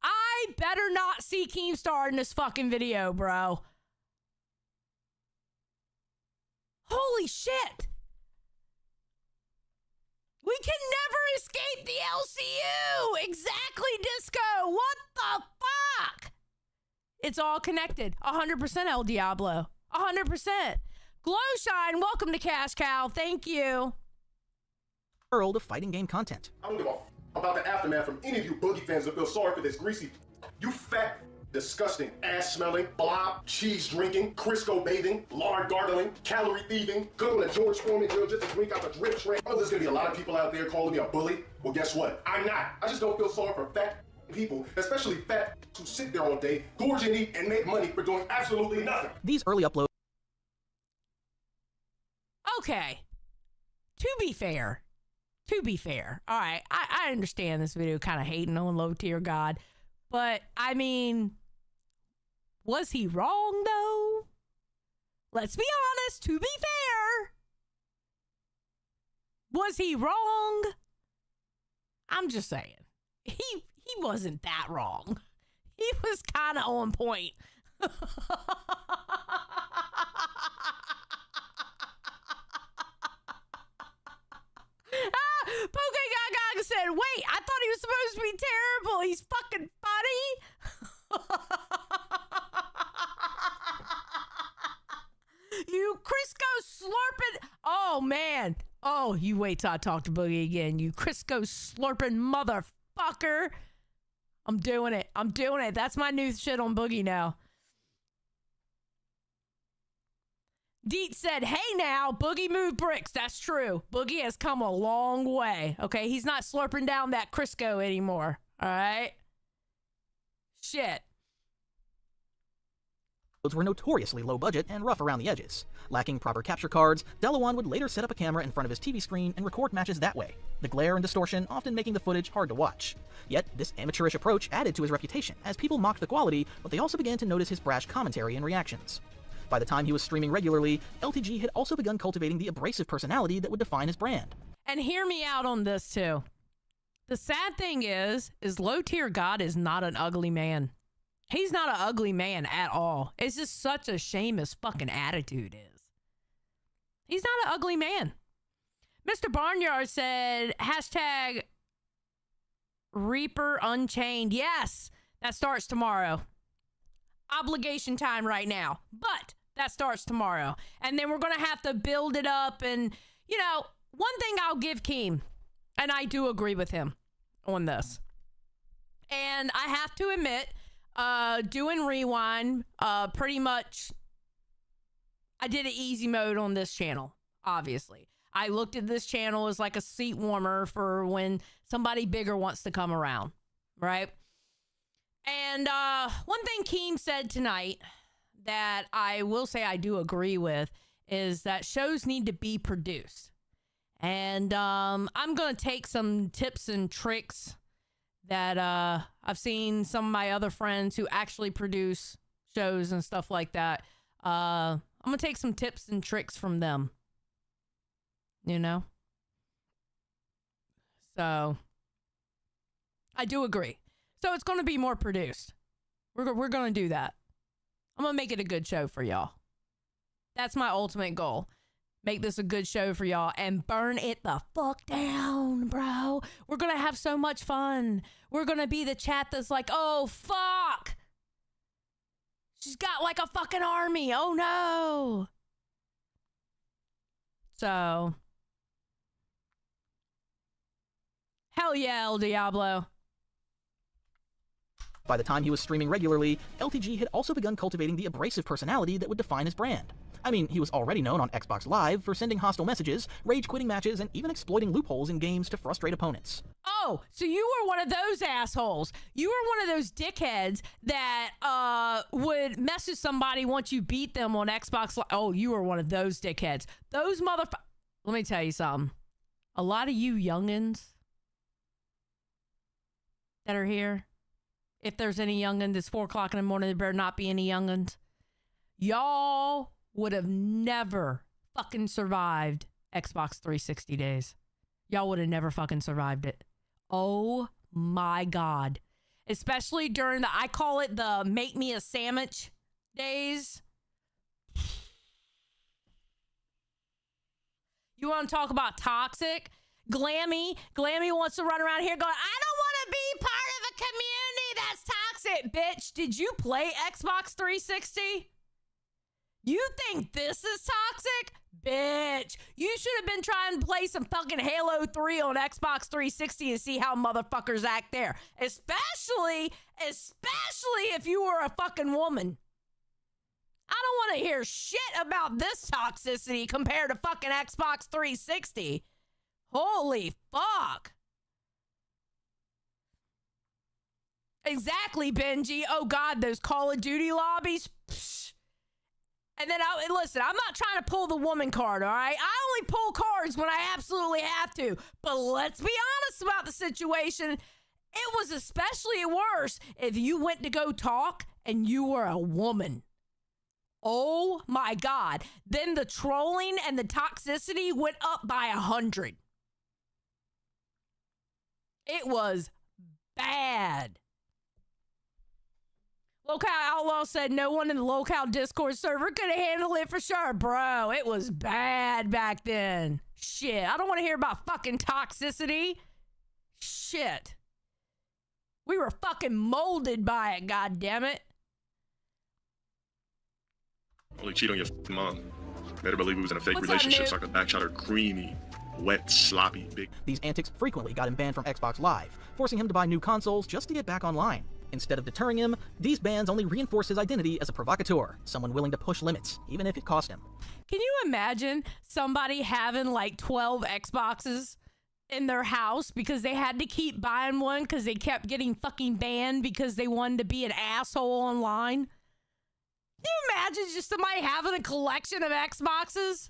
I better not see Keemstar in this fucking video, bro. Holy shit! We can never escape the LCU! Exactly, Disco! What the fuck? It's all connected. 100% El Diablo. 100%. Glowshine, welcome to Cash Cow. Thank you. World of fighting game content. I don't give a about the aftermath from any of you boogie fans that feel sorry for this greasy, you fat, disgusting, ass-smelling, blob, cheese-drinking, Crisco bathing, lard gargling, calorie thieving, going to George Foreman drill just to drink out the drip tray. Oh, there's gonna be a lot of people out there calling me a bully. Well, guess what? I'm not. I just don't feel sorry for fat people, especially fat who sit there all day, gorge and eat, and make money for doing absolutely nothing. These early uploads. Okay. To be fair, all right, I understand this video kind of hating on LowTierGod, but I mean, was he wrong though? Let's be honest, to be fair. Was he wrong? I'm just saying, he wasn't that wrong. He was kind of on point. Poke said, wait, I thought he was supposed to be terrible. He's fucking funny. You Crisco slurping. Oh, man. Oh, you wait till I talk to Boogie again. You Crisco slurping motherfucker. I'm doing it. That's my new shit on Boogie now. Deet said, hey now, Boogie moved bricks. That's true. Boogie has come a long way. Okay, he's not slurping down that Crisco anymore. All right? Shit. Those were notoriously low budget and rough around the edges. Lacking proper capture cards, Delawan would later set up a camera in front of his TV screen and record matches that way, the glare and distortion often making the footage hard to watch. Yet, this amateurish approach added to his reputation, as people mocked the quality, but they also began to notice his brash commentary and reactions. By the time he was streaming regularly, LTG had also begun cultivating the abrasive personality that would define his brand. And hear me out on this too. The sad thing is LowTierGod is not an ugly man. He's not an ugly man at all. It's just such a shame his fucking attitude is. He's not an ugly man. Mr. Barnyard said, hashtag Reaper Unchained. Yes, that starts tomorrow. Obligation time right now, but that starts tomorrow. And then we're going to have to build it up. And, you know, one thing I'll give Keem, and I do agree with him on this. And I have to admit, doing Rewind, pretty much, I did an easy mode on this channel, obviously. I looked at this channel as like a seat warmer for when somebody bigger wants to come around, right? And one thing Keem said tonight that I will say I do agree with is that shows need to be produced. And I'm going to take some tips and tricks that I've seen some of my other friends who actually produce shows and stuff like that. I'm going to take some tips and tricks from them. You know? So, I do agree. So it's going to be more produced. We're going to do that. I'm going to make it a good show for y'all. That's my ultimate goal. Make this a good show for y'all and burn it the fuck down, bro. We're going to have so much fun. We're going to be the chat that's like, oh, fuck. She's got like a fucking army. Oh, no. So, hell yeah, El Diablo. By the time he was streaming regularly, LTG had also begun cultivating the abrasive personality that would define his brand. I mean, he was already known on Xbox Live for sending hostile messages, rage-quitting matches, and even exploiting loopholes in games to frustrate opponents. Oh, so you were one of those assholes. You were one of those dickheads that would message somebody once you beat them on Xbox Live. Oh, you were one of those dickheads. Those motherfuckers. Let me tell you something. A lot of you youngins that are here, if there's any youngins, it's 4 o'clock in the morning, there better not be any youngins. Y'all would have never fucking survived Xbox 360 days. Y'all would have never fucking survived it. Oh my God. Especially during I call it the make me a sandwich days. You want to talk about toxic? Glammy wants to run around here going, I don't want to be part of a community that's toxic. Bitch, did you play Xbox 360? You think this is toxic? Bitch, you should have been trying to play some fucking Halo 3 on Xbox 360 and see how motherfuckers act there. Especially if you were a fucking woman. I don't want to hear shit about this toxicity compared to fucking Xbox 360. Holy fuck. Exactly, Benji. Oh God, those Call of Duty lobbies. Psh. And then, listen, I'm not trying to pull the woman card, all right? I only pull cards when I absolutely have to. But let's be honest about the situation. It was especially worse if you went to go talk and you were a woman. Oh my God. Then the trolling and the toxicity went up by 100. It was bad. Local Outlaw said no one in the local Discord server could have handled it for sure. Bro, it was bad back then. Shit, I don't want to hear about fucking toxicity. Shit. We were fucking molded by it, goddammit. Only cheat on your mom. Better believe we was in a fake relationship so I could backshot her creamy, wet, sloppy, big. These antics frequently got him banned from Xbox Live, forcing him to buy new consoles just to get back online. Instead of deterring him, these bans only reinforce his identity as a provocateur, someone willing to push limits, even if it cost him. Can you imagine somebody having like 12 Xboxes in their house because they had to keep buying one because they kept getting fucking banned because they wanted to be an asshole online? Can you imagine just somebody having a collection of Xboxes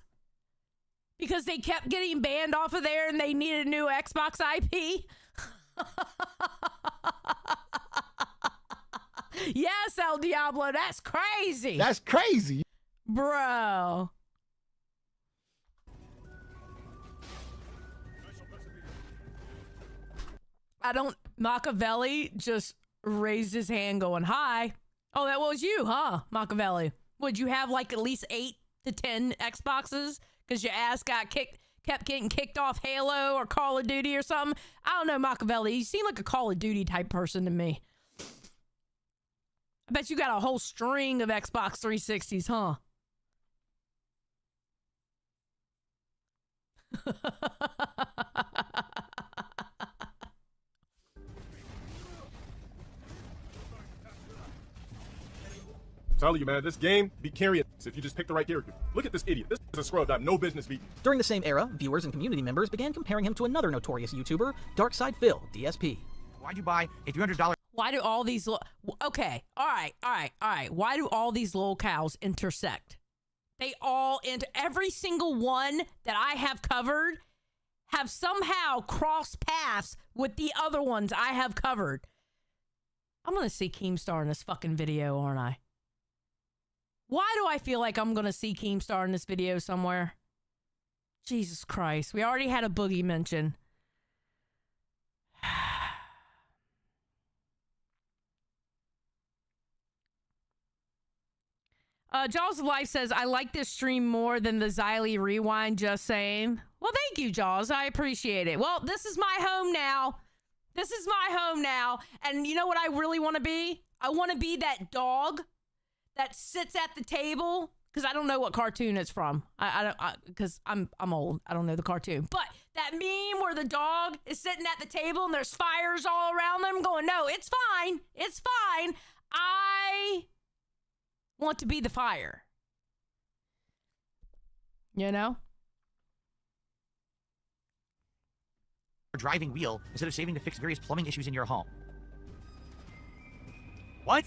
because they kept getting banned off of there and they needed a new Xbox IP? Yes, El Diablo, that's crazy. That's crazy. Bro. Machiavelli just raised his hand going, hi. Oh, that was you, huh, Machiavelli? Would you have like at least 8 to 10 Xboxes because your ass kept getting kicked off Halo or Call of Duty or something? I don't know, Machiavelli. You seem like a Call of Duty type person to me. I bet you got a whole string of Xbox 360s, huh? I'm telling you, man, this game be carrying if you just pick the right character. Look at this idiot. This is a scrub that have no business beating. During the same era, viewers and community members began comparing him to another notorious YouTuber, Darkside Phil, DSP. Why'd you buy a $300? Why do all these... Okay, all right. Why do all these locales intersect? They all... Every single one that I have covered have somehow crossed paths with the other ones I have covered. I'm going to see Keemstar in this fucking video, aren't I? Why do I feel like I'm going to see Keemstar in this video somewhere? Jesus Christ. We already had a Boogie mention. Jaws of Life says, I like this stream more than the Xylee Rewind, just saying. Well, thank you, Jaws. I appreciate it. Well, this is my home now. This is my home now. And you know what I really want to be? I want to be that dog that sits at the table Because I don't know what cartoon it's from. I don't, because I'm old. I don't know the cartoon. But that meme where the dog is sitting at the table and there's fires all around them going, no, it's fine. It's fine. I want to be the fire. You know? driving wheel instead of saving to fix various plumbing issues in your home. What?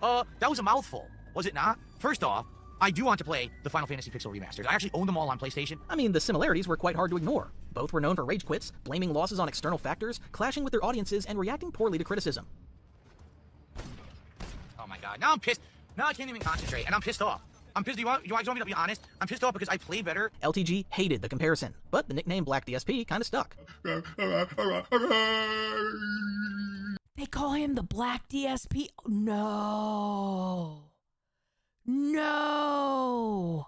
That was a mouthful, was it not? First off, I do want to play the Final Fantasy Pixel remasters. I actually own them all on PlayStation. I mean, the similarities were quite hard to ignore. Both were known for rage quits, blaming losses on external factors, clashing with their audiences, and reacting poorly to criticism. Oh my god, now I'm pissed. Now I can't even concentrate, and I'm pissed off. I'm pissed. Do you want me to be honest? I'm pissed off because I play better. LTG hated the comparison, but the nickname Black DSP kind of stuck. They call him the Black DSP? No. No.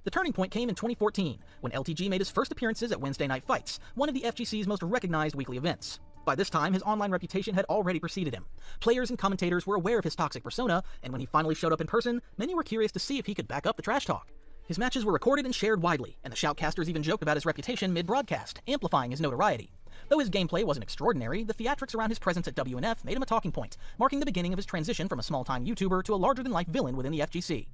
The turning point came in 2014, when LTG made his first appearances at Wednesday Night Fights, one of the FGC's most recognized weekly events. By this time, his online reputation had already preceded him. Players and commentators were aware of his toxic persona, and when he finally showed up in person, many were curious to see if he could back up the trash talk. His matches were recorded and shared widely, and the shoutcasters even joked about his reputation mid-broadcast, amplifying his notoriety. Though his gameplay wasn't extraordinary, the theatrics around his presence at WNF made him a talking point, marking the beginning of his transition from a small-time YouTuber to a larger-than-life villain within the FGC.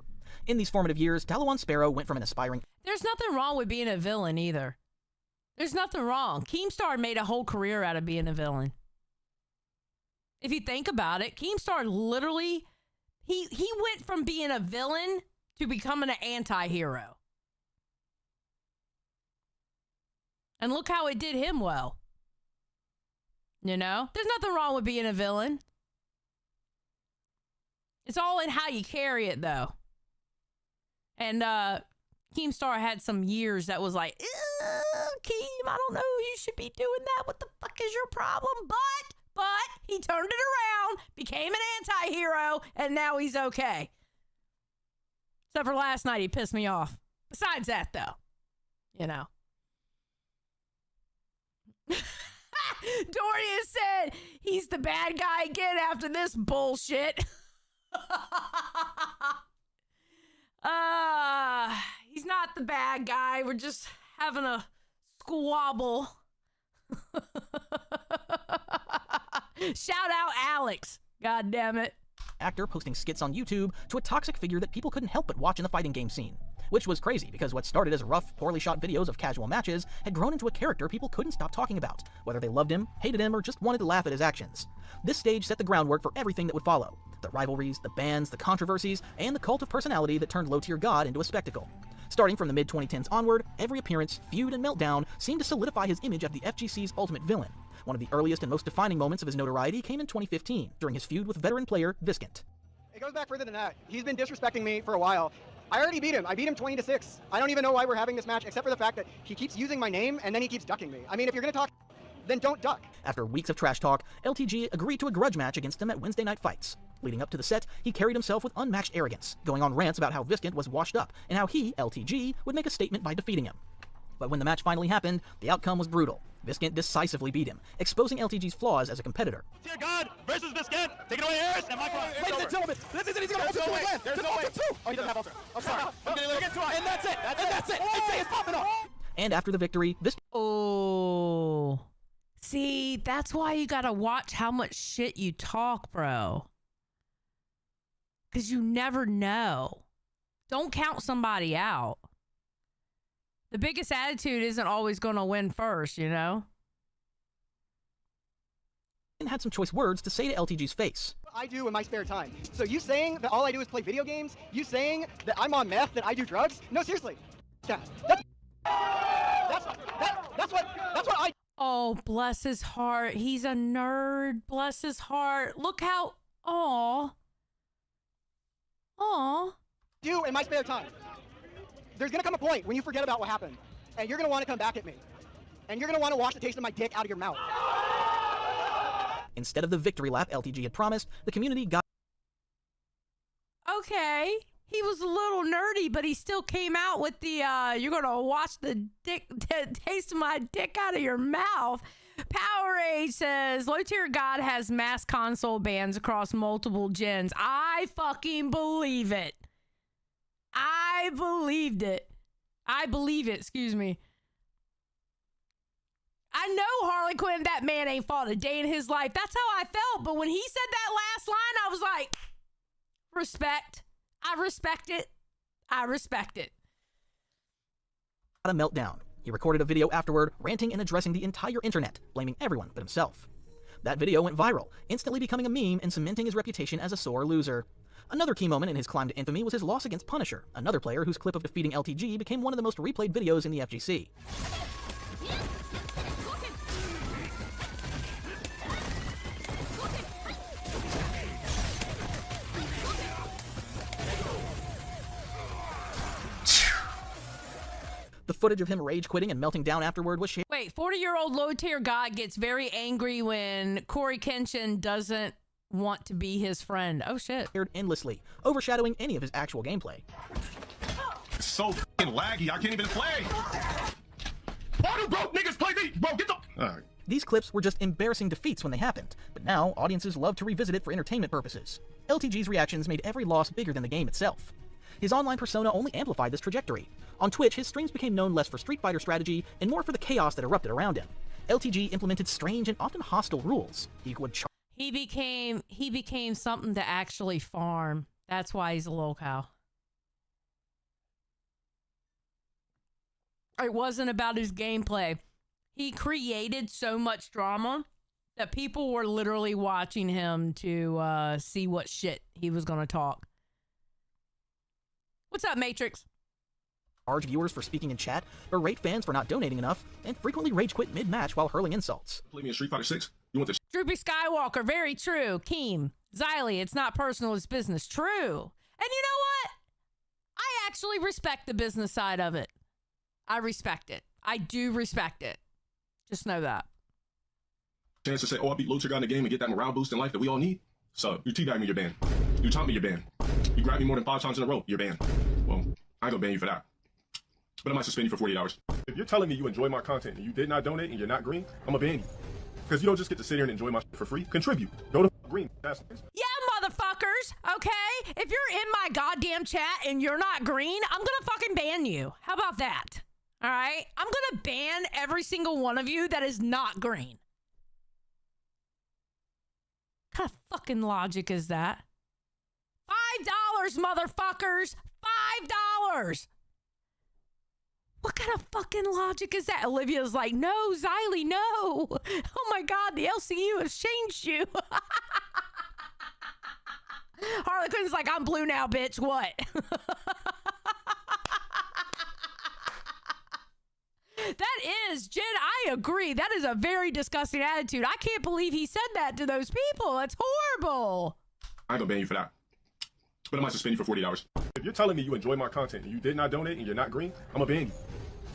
In these formative years, Dalawan Sparrow went from an aspiring... There's nothing wrong with being a villain either. There's nothing wrong. Keemstar made a whole career out of being a villain. If you think about it, Keemstar literally, he went from being a villain to becoming an anti-hero. And look how it did him well. You know? There's nothing wrong with being a villain. It's all in how you carry it, though. And Keemstar had some years that was like, Keem, I don't know, you should be doing that. What the fuck is your problem? But he turned it around, became an anti-hero, and now he's okay. Except for last night, he pissed me off. Besides that, though, you know. Doria said he's the bad guy again after this bullshit. He's not the bad guy. We're just having a squabble. Shout out Alex. God damn it. Actor posting skits on YouTube to a toxic figure that people couldn't help but watch in the fighting game scene. Which was crazy, because what started as rough, poorly shot videos of casual matches had grown into a character people couldn't stop talking about, whether they loved him, hated him, or just wanted to laugh at his actions. This stage set the groundwork for everything that would follow. The rivalries, the bans, the controversies, and the cult of personality that turned LowTierGod into a spectacle. Starting from the mid-2010s onward, every appearance, feud, and meltdown seemed to solidify his image of the FGC's ultimate villain. One of the earliest and most defining moments of his notoriety came in 2015, during his feud with veteran player Viscant. It goes back further than that. He's been disrespecting me for a while. I already beat him. I beat him 20-6. I don't even know why we're having this match, except for the fact that he keeps using my name and then he keeps ducking me. I mean, if you're gonna talk, then don't duck. After weeks of trash talk, LTG agreed to a grudge match against him at Wednesday Night Fights. Leading up to the set, he carried himself with unmatched arrogance, going on rants about how Viscant was washed up, and how he, LTG, would make a statement by defeating him. But when the match finally happened, the outcome was brutal. Viscant decisively beat him, exposing LTG's flaws as a competitor. LowTierGod versus Viscant. Take it away, Harris. And my point. Ladies and gentlemen, this isn't, he's gonna ult to land. There's no way. Oh, he doesn't have ultra. I'm sorry. And that's it. That's it. It's popping off. And after the victory, Viscant... Oh. See, that's why you gotta watch how much shit you talk, bro. Because you never know. Don't count somebody out. The biggest attitude isn't always going to win first, you know? and had some choice words to say to LTG's face. I do in my spare time. So you saying that all I do is play video games? You saying that I'm on meth, that I do drugs? No, seriously. That's what I... Oh, bless his heart. He's a nerd. Bless his heart. Look how... Aw. Do in my spare time. There's gonna come a point when you forget about what happened, and you're gonna want to come back at me, and you're gonna want to wash the taste of my dick out of your mouth. Instead of the victory lap LTG had promised, the community got... Okay. He was a little nerdy, but he still came out with the, you're gonna wash the taste of my dick out of your mouth. Powerade says, LowTierGod has mass console bans across multiple gens. I fucking believe it. I believed it. I believe it, excuse me. I know Harley Quinn, that man ain't fought a day in his life. That's how I felt. But when he said that last line, I was like, respect. I respect it. I respect it. A meltdown. He recorded a video afterward, ranting and addressing the entire internet, blaming everyone but himself. That video went viral, instantly becoming a meme and cementing his reputation as a sore loser. Another key moment in his climb to infamy was his loss against Punisher, another player whose clip of defeating LTG became one of the most replayed videos in the FGC. The footage of him rage quitting and melting down afterward was shared. Wait, 40-year-old LowTierGod gets very angry when Corey Kenshin doesn't want to be his friend. Oh shit. Endlessly, overshadowing any of his actual gameplay. It's so f***ing laggy, I can't even play. Why do broke niggas play these? Bro, get the... Alright. These clips were just embarrassing defeats when they happened, but now audiences love to revisit it for entertainment purposes. LTG's reactions made every loss bigger than the game itself. His online persona only amplified this trajectory. On Twitch, his streams became known less for Street Fighter strategy and more for the chaos that erupted around him. LTG implemented strange and often hostile rules. He became something to actually farm. That's why he's a lolcow. It wasn't about his gameplay. He created so much drama that people were literally watching him to see what shit he was gonna talk. What's up, Matrix? Charge viewers for speaking in chat, berate fans for not donating enough, and frequently rage quit mid-match while hurling insults. Play me in Street Fighter 6? You want this? Droopy Skywalker, very true. Keem, Xylee, it's not personal, it's business. True. And you know what? I actually respect the business side of it. I respect it. I do respect it. Just know that. Chance to say, oh, I beat LowTierGod in the game and get that morale boost in life that we all need? So, you teabagged me, you're banned. You taunt me, you're banned. You grabbed me more than 5 times in a row, you're banned. Well, I ain't gonna ban you for that. But I might suspend you for 48 hours. If you're telling me you enjoy my content and you did not donate and you're not green, I'm gonna ban you. Because you don't just get to sit here and enjoy my shit for free. Contribute. Go to green. Yeah, motherfuckers, okay? If you're in my goddamn chat and you're not green, I'm gonna fucking ban you. How about that? All right? I'm gonna ban every single one of you that is not green. What kind of fucking logic is that? $5, motherfuckers! $5! What kind of fucking logic is that? Olivia's like, no, Xylee, no. Oh my God, the LCU has changed you. Harley Quinn's like, I'm blue now, bitch. What? That is, Jen, I agree. That is a very disgusting attitude. I can't believe he said that to those people. That's horrible. I ain't gonna ban you for that. But I might suspend you for 48 hours. If you're telling me you enjoy my content and you did not donate and you're not green, I'm gonna ban you.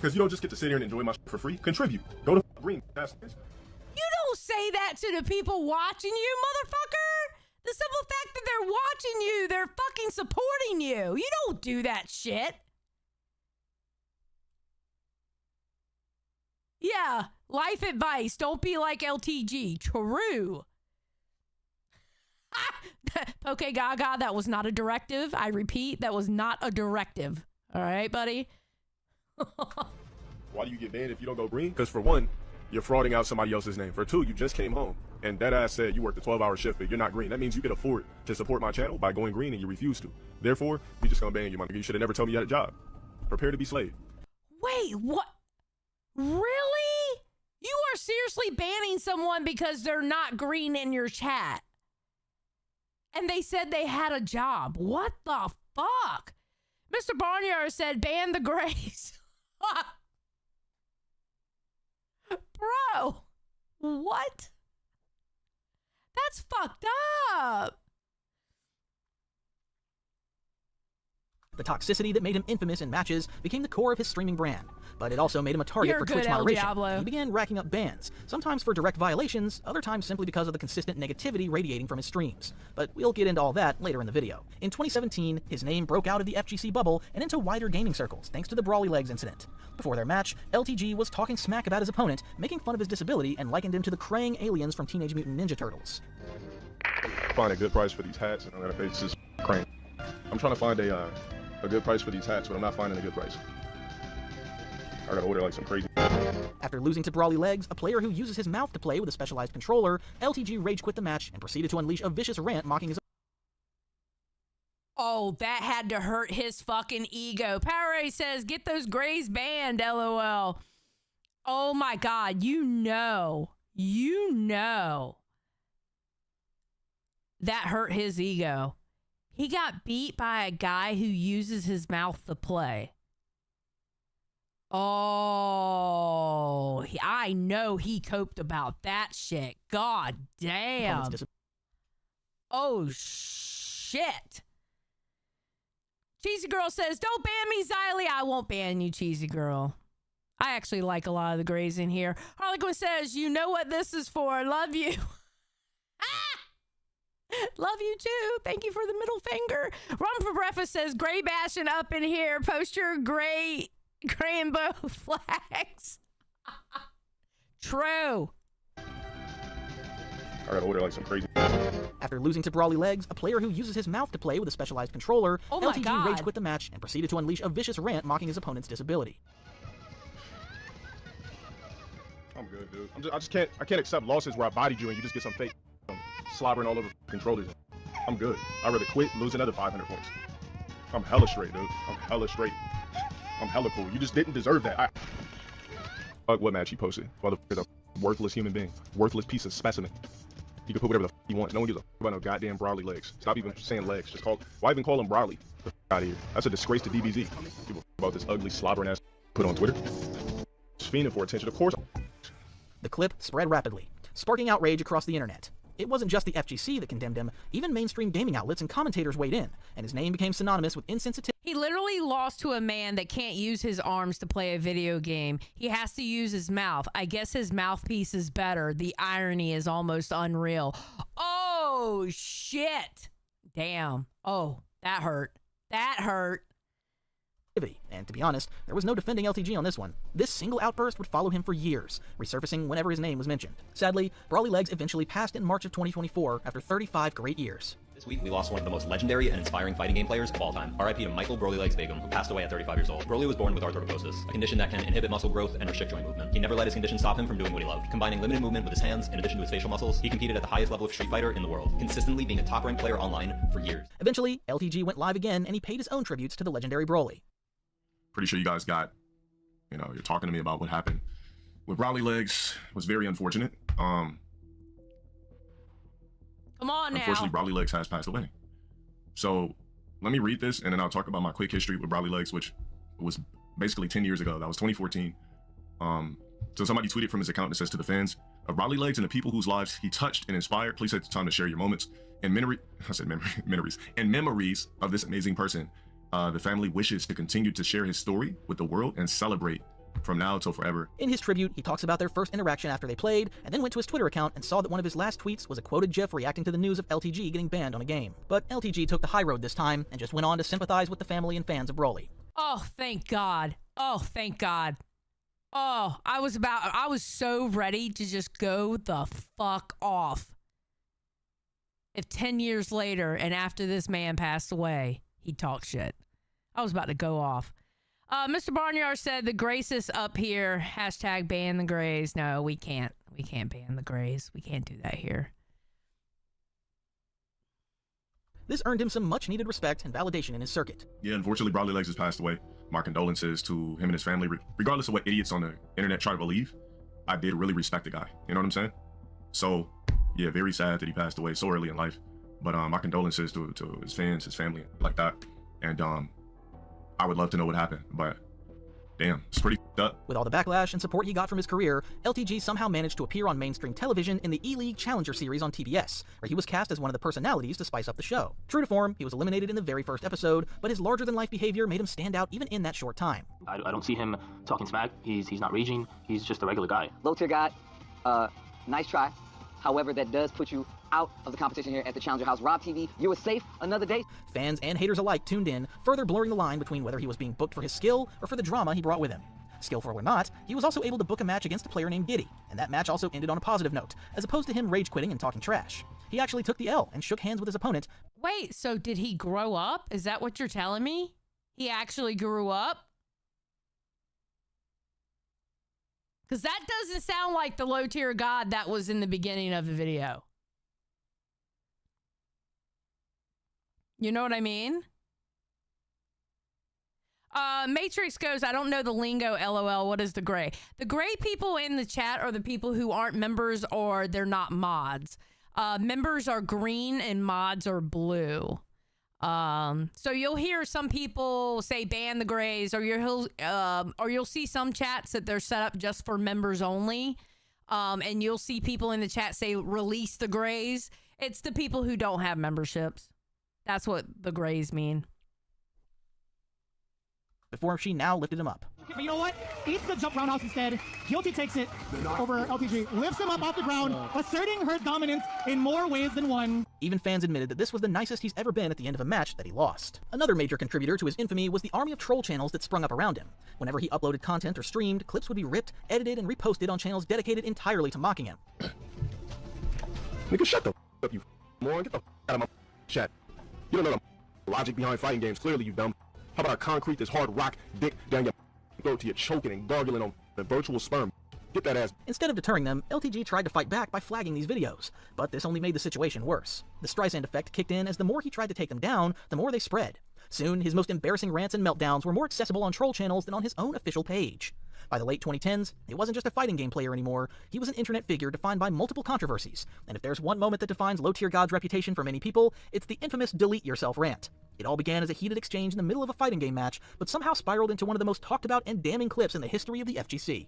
Because you don't just get to sit here and enjoy my shit for free. Contribute. Go to green. You don't say that to the people watching you, motherfucker. The simple fact that they're watching you, they're fucking supporting you. You don't do that shit. Yeah, life advice. Don't be like LTG. True. Okay, Gaga, that was not a directive. I repeat, that was not a directive. All right, buddy? Why do you get banned if you don't go green? Because for one, you're frauding out somebody else's name. For two, you just came home. And that ass said you worked a 12-hour shift, but you're not green. That means you can afford to support my channel by going green and you refuse to. Therefore, we just gonna ban you, my nigga. You should have never told me you had a job. Prepare to be slayed. Wait, what? Really? You are seriously banning someone because they're not green in your chat? And they said they had a job. What the fuck? Mr. Barnyard said, ban the grays. Bro, what? That's fucked up. The toxicity that made him infamous in matches became the core of his streaming brand, but it also made him a target for Twitch moderation. He began racking up bans, sometimes for direct violations, other times simply because of the consistent negativity radiating from his streams. But we'll get into all that later in the video. In 2017, his name broke out of the FGC bubble and into wider gaming circles thanks to the Brawly Legs incident. Before their match, LTG was talking smack about his opponent, making fun of his disability and likened him to the Krang aliens from Teenage Mutant Ninja Turtles. Find a good price for these hats and I'm gonna pay this Krang. I'm trying to find a a good price for these hats, but I'm not finding a good price. I gotta order like some crazy. After losing to Brawly Legs, a player who uses his mouth to play with a specialized controller, LTG rage quit the match and proceeded to unleash a vicious rant mocking his. Oh, that had to hurt his fucking ego. Powerade says, get those grays banned, LOL. Oh my God, you know. That hurt his ego. He got beat by a guy who uses his mouth to play. Oh, I know he coped about that shit. God damn. Oh, shit. Cheesy Girl says, don't ban me, Xylee. I won't ban you, Cheesy Girl. I actually like a lot of the grays in here. Harlequin says, you know what this is for. Love you. Love you too. Thank you for the middle finger. Rum for Breakfast says, gray bashing up in here. Post your gray and bow flags. True. I gotta order like some crazy. After losing to Brawly Legs, a player who uses his mouth to play with a specialized controller, LTG rage quit the match and proceeded to unleash a vicious rant mocking his opponent's disability. I'm good, dude. I can't accept losses where I bodied you and you just get some fake slobbering all over controllers. I'm good. I'd rather quit, lose another 500 points. I'm hella straight, dude. I'm hella straight. I'm hella cool. You just didn't deserve that. Fuck what match he posted. Motherfucker's a worthless human being. Worthless piece of specimen. He can put whatever the he wants. No one gives a about no goddamn Brawly Legs. Stop even saying legs. Just call. Why even call him Brawly? Get the out of here. That's a disgrace to DBZ. People about this ugly slobbering ass put on Twitter. Just fiending for attention, of course. The clip spread rapidly, sparking outrage across the internet. It wasn't just the FGC that condemned him, even mainstream gaming outlets and commentators weighed in, and his name became synonymous with insensitivity. He literally lost to a man that can't use his arms to play a video game. He has to use his mouth. I guess his mouthpiece is better. The irony is almost unreal. Oh, shit. Damn. Oh, that hurt. That hurt. And to be honest, there was no defending LTG on this one. This single outburst would follow him for years, resurfacing whenever his name was mentioned. Sadly, Brawly Legs eventually passed in March of 2024 after 35 great years. This week, we lost one of the most legendary and inspiring fighting game players of all time. RIP to Michael Broly Legs Begum, who passed away at 35 years old. Broly was born with arthrogryposis, a condition that can inhibit muscle growth and restrict joint movement. He never let his condition stop him from doing what he loved. Combining limited movement with his hands, in addition to his facial muscles, he competed at the highest level of Street Fighter in the world, consistently being a top-ranked player online for years. Eventually, LTG went live again, and he paid his own tributes to the legendary Broly. Pretty sure you guys got, you're talking to me about what happened with Brawly Legs. It was very unfortunate. Come on now. Unfortunately, Brawly Legs has passed away. So let me read this, and then I'll talk about my quick history with Brawly Legs, which was basically 10 years ago. That was 2014. So somebody tweeted from his account that says, to the fans of Brawly Legs and the people whose lives he touched and inspired, please take the time to share your moments and memories of this amazing person. The family wishes to continue to share his story with the world and celebrate from now till forever. In his tribute, he talks about their first interaction after they played, and then went to his Twitter account and saw that one of his last tweets was a quoted GIF reacting to the news of LTG getting banned on a game. But LTG took the high road this time, and just went on to sympathize with the family and fans of Broly. Oh, thank God. Oh, thank God. Oh, I was so ready to just go the fuck off. If 10 years later, and after this man passed away, he'd talk shit. I was about to go off. Mr. Barnyard said the Grace is up here. Hashtag ban the Grays. No, we can't. We can't ban the Grays. We can't do that here. This earned him some much-needed respect and validation in his circuit. Yeah, unfortunately, Brawly Legs has passed away. My condolences to him and his family. Regardless of what idiots on the internet try to believe, I did really respect the guy. You know what I'm saying? So, yeah, very sad that he passed away so early in life. But my condolences to his fans, his family, like that. And I would love to know what happened, but damn, it's pretty f***ed up. With all the backlash and support he got from his career, LTG somehow managed to appear on mainstream television in the E-League Challenger series on TBS, where he was cast as one of the personalities to spice up the show. True to form, he was eliminated in the very first episode, but his larger-than-life behavior made him stand out even in that short time. I don't see him talking smack. He's not raging. He's just a regular guy. LowTierGod, nice try. However, that does put you out of the competition here at the Challenger House. Rob TV, you were safe another day. Fans and haters alike tuned in, further blurring the line between whether he was being booked for his skill or for the drama he brought with him. Skillful or not, he was also able to book a match against a player named Giddy, and that match also ended on a positive note, as opposed to him rage quitting and talking trash. He actually took the L and shook hands with his opponent. Wait, so did he grow up? Is that what you're telling me? He actually grew up? Because that doesn't sound like the LowTierGod that was in the beginning of the video. You know what I mean? Matrix goes, I don't know the lingo, LOL. What is the gray? The gray people in the chat are the people who aren't members or they're not mods. Members are green and mods are blue. So you'll hear some people say ban the grays, or you'll see some chats that they're set up just for members only. And you'll see people in the chat say release the grays. It's the people who don't have memberships. That's what the grays mean. Before she now lifted him up. But you know what? Eats the jump roundhouse instead. Guilty takes it over LTG. Lifts him up off the ground, asserting her dominance in more ways than one. Even fans admitted that this was the nicest he's ever been at the end of a match that he lost. Another major contributor to his infamy was the army of troll channels that sprung up around him. Whenever he uploaded content or streamed, clips would be ripped, edited, and reposted on channels dedicated entirely to mocking him. Nigga, shut the up, you moron. Get the out of my chat. You don't know the logic behind fighting games. Clearly, you dumb. How about I concrete this hard rock dick down your throat till you're choking and gargling on the virtual sperm? Get that ass. Instead of deterring them, LTG tried to fight back by flagging these videos, but this only made the situation worse. The Streisand effect kicked in as the more he tried to take them down, the more they spread. Soon, his most embarrassing rants and meltdowns were more accessible on troll channels than on his own official page. By the late 2010s, he wasn't just a fighting game player anymore, he was an internet figure defined by multiple controversies, and if there's one moment that defines LowTierGod's reputation for many people, it's the infamous delete yourself rant. It all began as a heated exchange in the middle of a fighting game match, but somehow spiraled into one of the most talked about and damning clips in the history of the FGC.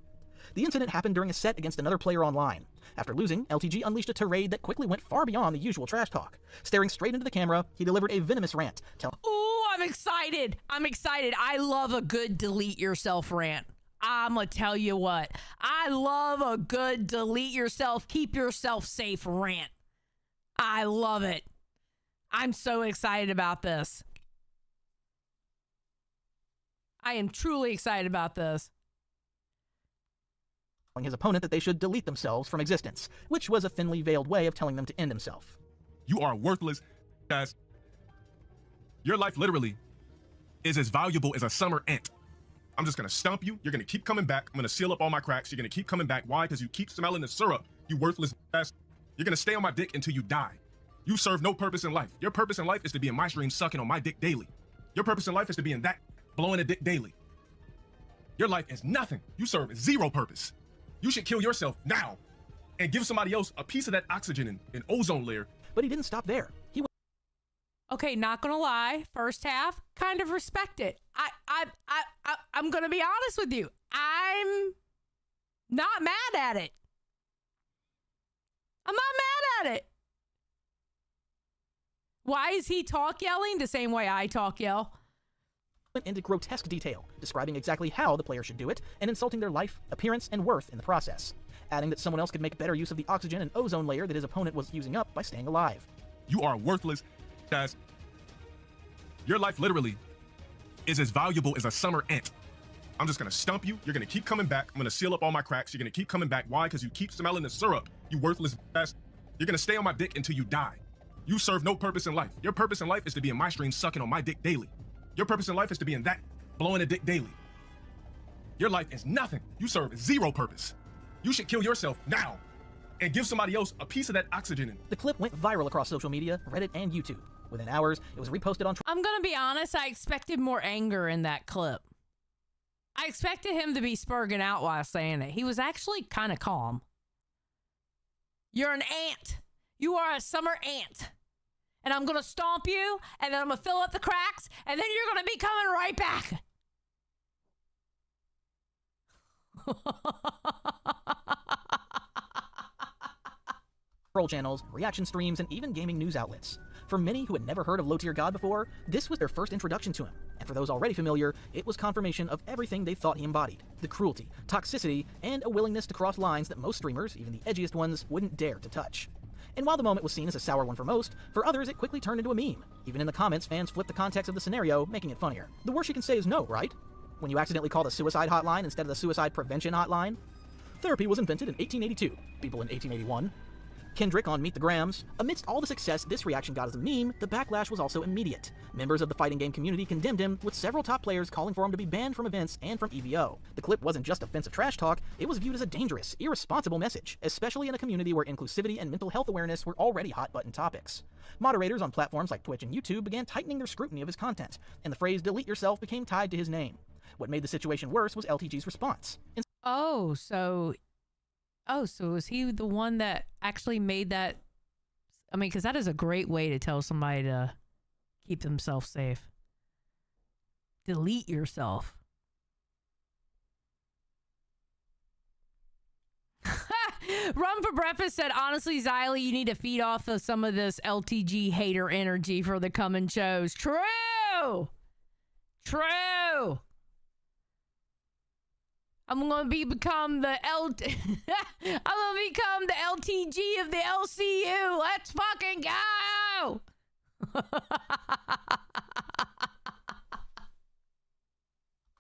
The incident happened during a set against another player online. After losing, LTG unleashed a tirade that quickly went far beyond the usual trash talk. Staring straight into the camera, he delivered a venomous rant. Ooh, I'm excited. I'm excited. I love a good delete yourself rant. I'ma tell you what. I love a good delete yourself, keep yourself safe rant. I love it. I'm so excited about this. I am truly excited about this. Telling his opponent that they should delete themselves from existence, which was a thinly veiled way of telling them to end himself. You are worthless, guys. Your life literally is as valuable as a summer ant. I'm just gonna stump you. You're gonna keep coming back. I'm gonna seal up all my cracks. You're gonna keep coming back. Why? Because you keep smelling the syrup, you worthless ass. You're gonna stay on my dick until you die. You serve no purpose in life. Your purpose in life is to be in my stream sucking on my dick daily. Your purpose in life is to be in that blowing a dick daily. Your life is nothing. You serve zero purpose. You should kill yourself now and give somebody else a piece of that oxygen and ozone layer. But he didn't stop there. Okay, not gonna lie. First half, kind of respect it. I'm gonna be honest with you. I'm not mad at it. I'm not mad at it. Why is he talk yelling the same way I talk yell? Went into grotesque detail, describing exactly how the player should do it, and insulting their life, appearance, and worth in the process, adding that someone else could make better use of the oxygen and ozone layer that his opponent was using up by staying alive. You are worthless, guys. Your life literally is as valuable as a summer ant. I'm just gonna stump you. You're gonna keep coming back. I'm gonna seal up all my cracks. You're gonna keep coming back. Why? Because you keep smelling the syrup, you worthless ass. You're gonna stay on my dick until you die. You serve no purpose in life. Your purpose in life is to be in my stream sucking on my dick daily. Your purpose in life is to be in that blowing a dick daily. Your life is nothing. You serve zero purpose. You should kill yourself now and give somebody else a piece of that oxygen. The clip went viral across social media, Reddit, and YouTube. Within hours, it was reposted on... I'm gonna be honest, I expected more anger in that clip. I expected him to be spurging out while saying it. He was actually kind of calm. You're an ant. You are a summer ant. And I'm gonna stomp you, and then I'm gonna fill up the cracks, and then you're gonna be coming right back. Troll channels, reaction streams, and even gaming news outlets. For many who had never heard of LowTierGod before, this was their first introduction to him. And for those already familiar, it was confirmation of everything they thought he embodied. The cruelty, toxicity, and a willingness to cross lines that most streamers, even the edgiest ones, wouldn't dare to touch. And while the moment was seen as a sour one for most, for others it quickly turned into a meme. Even in the comments, fans flipped the context of the scenario, making it funnier. The worst you can say is no, right? When you accidentally call the suicide hotline instead of the suicide prevention hotline? Therapy was invented in 1882. People in 1881. Kendrick on Meet the Grams. Amidst all the success this reaction got as a meme, the backlash was also immediate. Members of the fighting game community condemned him, with several top players calling for him to be banned from events and from EVO. The clip wasn't just offensive trash talk, it was viewed as a dangerous, irresponsible message, especially in a community where inclusivity and mental health awareness were already hot-button topics. Moderators on platforms like Twitch and YouTube began tightening their scrutiny of his content, and the phrase "delete yourself" became tied to his name. What made the situation worse was LTG's response. So was he the one that actually made that? I mean, because that is a great way to tell somebody to keep themselves safe. Delete yourself. Run for Breakfast said, honestly, Xylee, you need to feed off of some of this LTG hater energy for the coming shows. True. I'm gonna become the LTG of the LCU. Let's fucking go.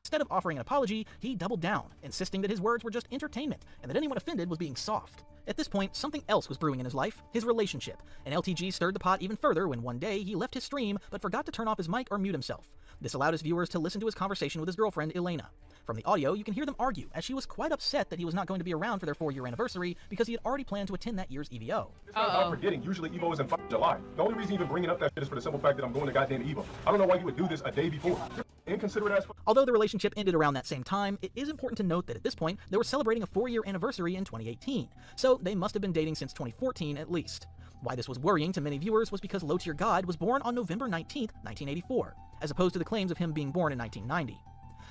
Instead of offering an apology, he doubled down, insisting that his words were just entertainment and that anyone offended was being soft. At this point, something else was brewing in his life, his relationship, and LTG stirred the pot even further when one day he left his stream but forgot to turn off his mic or mute himself. This allowed his viewers to listen to his conversation with his girlfriend, Elena. From the audio, you can hear them argue, as she was quite upset that he was not going to be around for their 4-year anniversary because he had already planned to attend that year's EVO. It's not about forgetting. Usually EVO is in July. The only reason even bringing up that shit is for the simple fact that I'm going to goddamn EVO. I don't know why you would do this a day before. Inconsiderate as fuck. Although the relationship ended around that same time, it is important to note that at this point, they were celebrating a 4-year anniversary in 2018, so they must have been dating since 2014 at least. Why this was worrying to many viewers was because LowTierGod was born on November 19th, 1984, as opposed to the claims of him being born in 1990.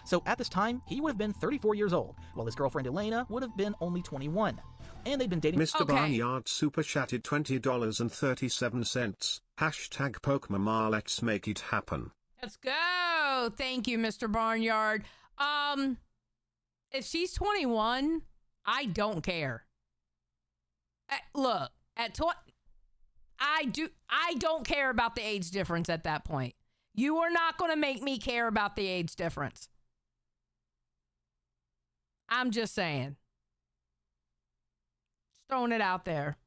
So at this time, he would have been 34 years old, while his girlfriend Elena would have been only 21. And they'd been dating— Mr. Barnyard super chatted $20.37. Hashtag Pokemon, let's make it happen. Let's go. Thank you, Mr. Barnyard. If she's 21, I don't care. Look, I don't care about the age difference at that point. You are not going to make me care about the age difference. I'm just saying. Just throwing it out there.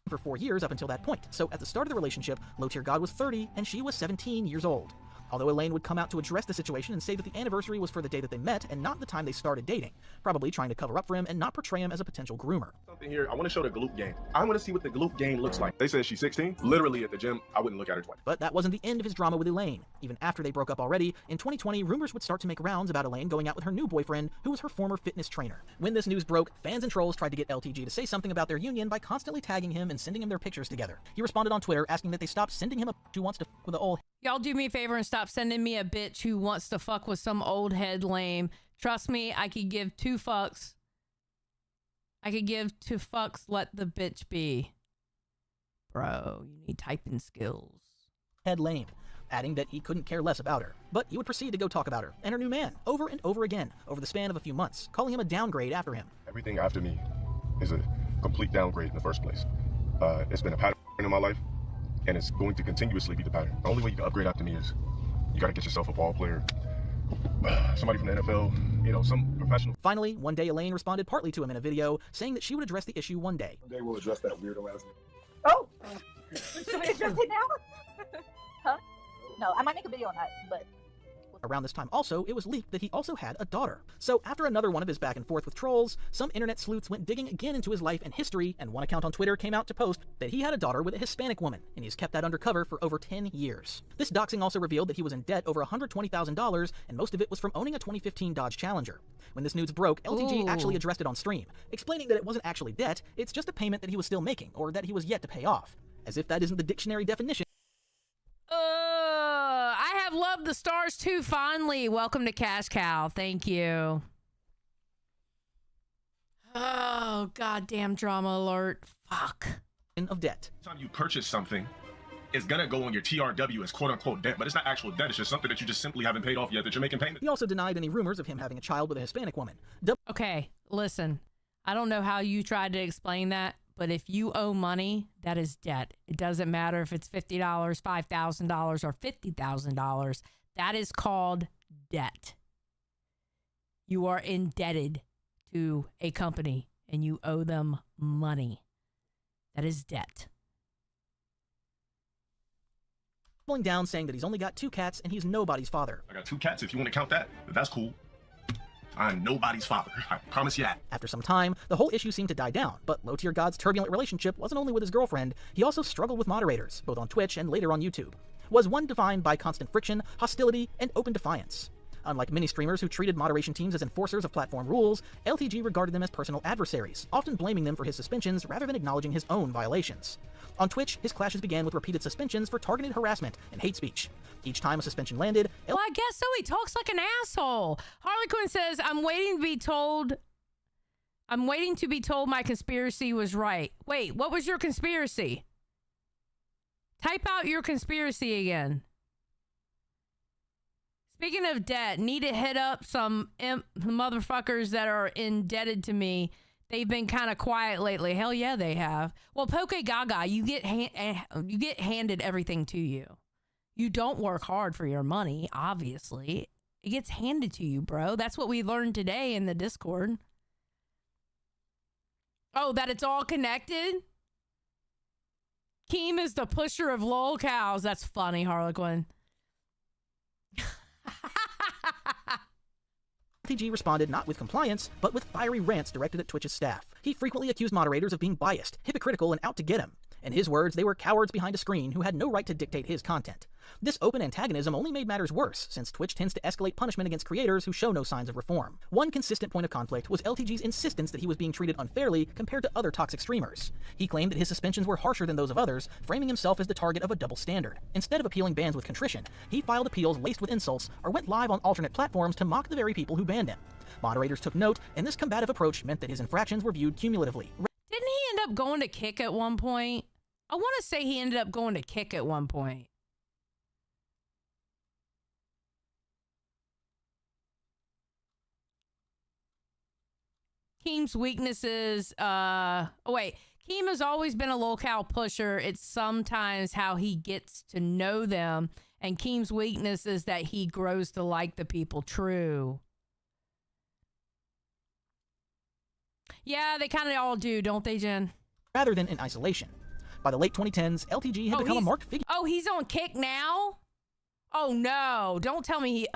For 4 years up until that point, so at the start of the relationship, LowTierGod was 30 and she was 17 years old. Although Elaine would come out to address the situation and say that the anniversary was for the day that they met and not the time they started dating, probably trying to cover up for him and not portray him as a potential groomer. Something here, I want to show the glute game. I want to see what the glute game looks like. They said she's 16. Literally at the gym, I wouldn't look at her twice. But that wasn't the end of his drama with Elaine. Even after they broke up already, in 2020, rumors would start to make rounds about Elaine going out with her new boyfriend, who was her former fitness trainer. When this news broke, fans and trolls tried to get LTG to say something about their union by constantly tagging him and sending him their pictures together. He responded on Twitter asking that they stop sending him a who wants to f with the old— Y'all do me a favor and stop sending me a bitch who wants to fuck with some old head lame. Trust me, I could give 2 fucks. I could give 2 fucks, let the bitch be. Bro, you need typing skills. Head lame, adding that he couldn't care less about her. But he would proceed to go talk about her and her new man over and over again over the span of a few months, calling him a downgrade after him. Everything after me is a complete downgrade in the first place. It's been a pattern in my life, and it's going to continuously be the pattern. The only way you can upgrade after me is you got to get yourself a ball player, somebody from the NFL, you know, some professional. Finally, one day Elaine responded partly to him in a video, saying that she would address the issue one day. One day we'll address that weirdo ass. Oh! Should we address it now? Huh? No, I might make a video on that, but... Around this time also, it was leaked that he also had a daughter. So after another one of his back and forth with trolls, some internet sleuths went digging again into his life and history, and one account on Twitter came out to post that he had a daughter with a Hispanic woman, and he's kept that undercover for over 10 years. This doxing also revealed that he was in debt over $120,000, and most of it was from owning a 2015 Dodge Challenger. When this news broke, LTG actually addressed it on stream, explaining that it wasn't actually debt, it's just a payment that he was still making, or that he was yet to pay off. As if that isn't the dictionary definition. I have loved the stars too fondly. Welcome to Cash Cow. Thank you. Oh, goddamn drama alert. Fuck. Of debt. Every time you purchase something, it's gonna go on your TRW as quote-unquote debt, but it's not actual debt. It's just something that you just simply haven't paid off yet that you're making payment. He also denied any rumors of him having a child with a Hispanic woman. Okay, listen. I don't know how you tried to explain that, but if you owe money, that is debt. It doesn't matter if it's $50, $5,000, or $50,000. That is called debt. You are indebted to a company and you owe them money. That is debt. Doubling down, saying that he's only got 2 cats and he's nobody's father. I got 2 cats if you want to count that, but that's cool. I'm nobody's father, I promise you that. After some time, the whole issue seemed to die down, but LowTierGod's turbulent relationship wasn't only with his girlfriend, he also struggled with moderators, both on Twitch and later on YouTube. Was one defined by constant friction, hostility, and open defiance. Unlike many streamers who treated moderation teams as enforcers of platform rules, LTG regarded them as personal adversaries, often blaming them for his suspensions rather than acknowledging his own violations. On Twitch, his clashes began with repeated suspensions for targeted harassment and hate speech. Each time a suspension landed, well, I guess so. He talks like an asshole. Harley Quinn says, I'm waiting to be told my conspiracy was right. Wait, what was your conspiracy? Type out your conspiracy again. Speaking of debt, need to hit up some motherfuckers that are indebted to me. They've been kind of quiet lately. Hell yeah, they have. Well, Poke Gaga, you get handed everything to you. You don't work hard for your money, obviously. It gets handed to you, bro. That's what we learned today in the Discord. Oh, that it's all connected? Keem is the pusher of lol cows. That's funny, Harlequin. LTG responded not with compliance, but with fiery rants directed at Twitch's staff. He frequently accused moderators of being biased, hypocritical, and out to get him. In his words, they were cowards behind a screen who had no right to dictate his content. This open antagonism only made matters worse, since Twitch tends to escalate punishment against creators who show no signs of reform. One consistent point of conflict was LTG's insistence that he was being treated unfairly compared to other toxic streamers. He claimed that his suspensions were harsher than those of others, framing himself as the target of a double standard. Instead of appealing bans with contrition, he filed appeals laced with insults or went live on alternate platforms to mock the very people who banned him. Moderators took note, and this combative approach meant that his infractions were viewed cumulatively. Didn't he end up going to Kick at one point? I want to say he ended up going to Kick at one point. Keem's weaknesses, Keem has always been a lolcow pusher. It's sometimes how he gets to know them. And Keem's weakness is that he grows to like the people. True. Yeah, they kind of all do, don't they, Jen? Rather than in isolation. By the late 2010s, LTG had become a marked figure. Oh, he's on Kick now? Oh, no. Don't tell me he...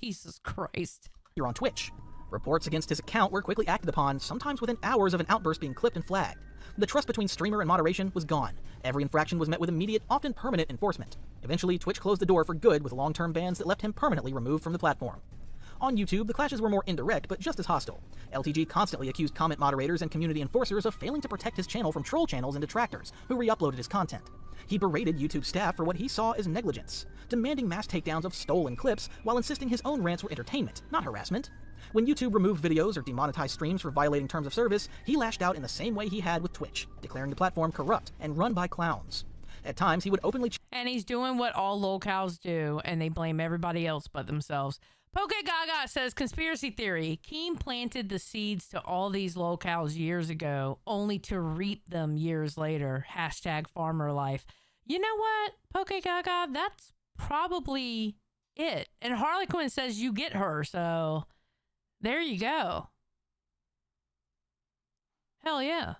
Jesus Christ. You're on Twitch. Reports against his account were quickly acted upon, sometimes within hours of an outburst being clipped and flagged. The trust between streamer and moderation was gone. Every infraction was met with immediate, often permanent enforcement. Eventually, Twitch closed the door for good with long-term bans that left him permanently removed from the platform. On YouTube, the clashes were more indirect, but just as hostile. LTG constantly accused comment moderators and community enforcers of failing to protect his channel from troll channels and detractors, who re-uploaded his content. He berated YouTube staff for what he saw as negligence, demanding mass takedowns of stolen clips, while insisting his own rants were entertainment, not harassment. When YouTube removed videos or demonetized streams for violating terms of service, he lashed out in the same way he had with Twitch, declaring the platform corrupt and run by clowns. At times, he would openly... And he's doing what all lolcows do, and they blame everybody else but themselves. Poke Gaga says, conspiracy theory, Keem planted the seeds to all these lolcows years ago, only to reap them years later. Hashtag farmer life. You know what, Poke Gaga? That's probably it. And Harley Quinn says you get her, so there you go. Hell yeah.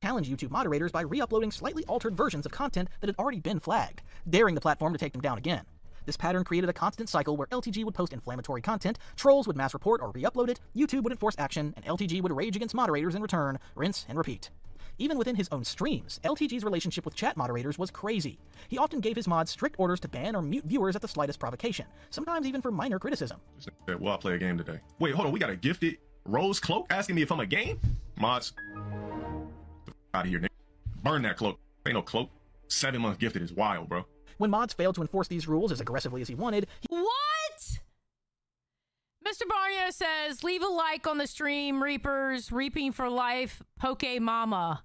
Challenge YouTube moderators by re-uploading slightly altered versions of content that had already been flagged, daring the platform to take them down again. This pattern created a constant cycle where LTG would post inflammatory content, trolls would mass report or re-upload it, YouTube would enforce action, and LTG would rage against moderators in return, rinse and repeat. Even within his own streams, LTG's relationship with chat moderators was crazy. He often gave his mods strict orders to ban or mute viewers at the slightest provocation, sometimes even for minor criticism. Well, I'll play a game today. Wait, hold on, we got a gifted rose cloak asking me if I'm a game? Mods, out of here, nigga. Burn that cloak. Ain't no cloak. 7 months gifted is wild, bro. When mods failed to enforce these rules as aggressively as he wanted... What? Mr. Barrio says, leave a like on the stream, Reapers, reaping for life, Poke Mama.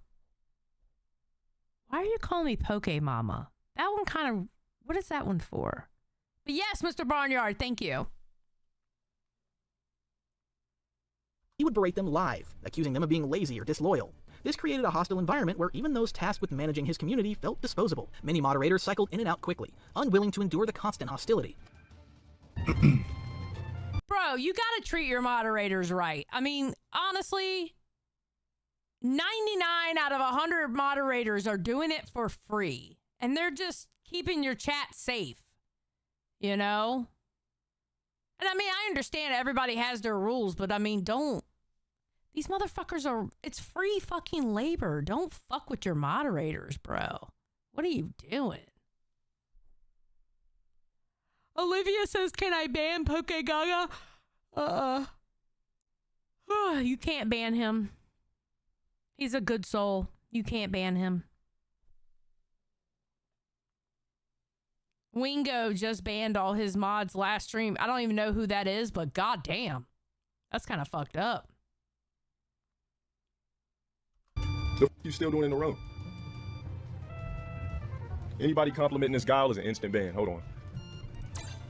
Why are you calling me Poke Mama? That one kind of... What is that one for? But yes, Mr. Barnyard, thank you. He would berate them live, accusing them of being lazy or disloyal. This created a hostile environment where even those tasked with managing his community felt disposable. Many moderators cycled in and out quickly, unwilling to endure the constant hostility. Bro, you gotta treat your moderators right. I mean, honestly, 99 out of 100 moderators are doing it for free. And they're just keeping your chat safe. You know? And I mean, I understand everybody has their rules, but I mean, don't. These motherfuckers are, it's free fucking labor. Don't fuck with your moderators, bro. What are you doing? Olivia says, can I ban Poke Gaga? You can't ban him. He's a good soul. You can't ban him. Wingo just banned all his mods last stream. I don't even know who that is, but goddamn. That's kind of fucked up. The f you still doing in the room? Anybody complimenting this guy is an instant ban. Hold on.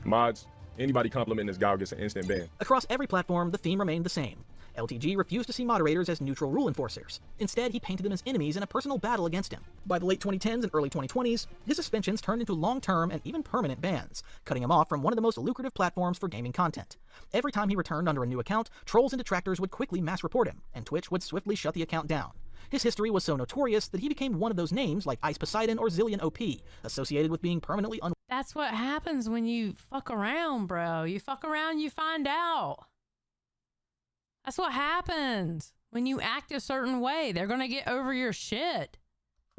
Mods, anybody complimenting this guy gets an instant ban. Across every platform, the theme remained the same. LTG refused to see moderators as neutral rule enforcers. Instead, he painted them as enemies in a personal battle against him. By the late 2010s and early 2020s, his suspensions turned into long-term and even permanent bans, cutting him off from one of the most lucrative platforms for gaming content. Every time he returned under a new account, trolls and detractors would quickly mass report him, and Twitch would swiftly shut the account down. His history was so notorious that he became one of those names like Ice Poseidon or Zillion OP, associated with being permanently That's what happens when you fuck around, bro. You fuck around, you find out. That's what happens when you act a certain way. They're gonna get over your shit.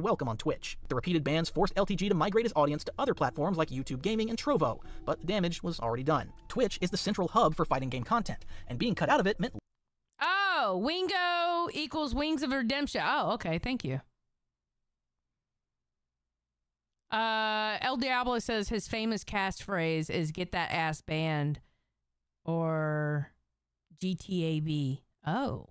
welcome on Twitch. The repeated bans forced LTG to migrate his audience to other platforms like YouTube Gaming and Trovo, but the damage was already done. Twitch is the central hub for fighting game content, and being cut out of it meant... Oh, Wingo equals Wings of Redemption. Oh, okay, thank you. El Diablo says his famous cast phrase is "get that ass banned" or GTAB. Oh.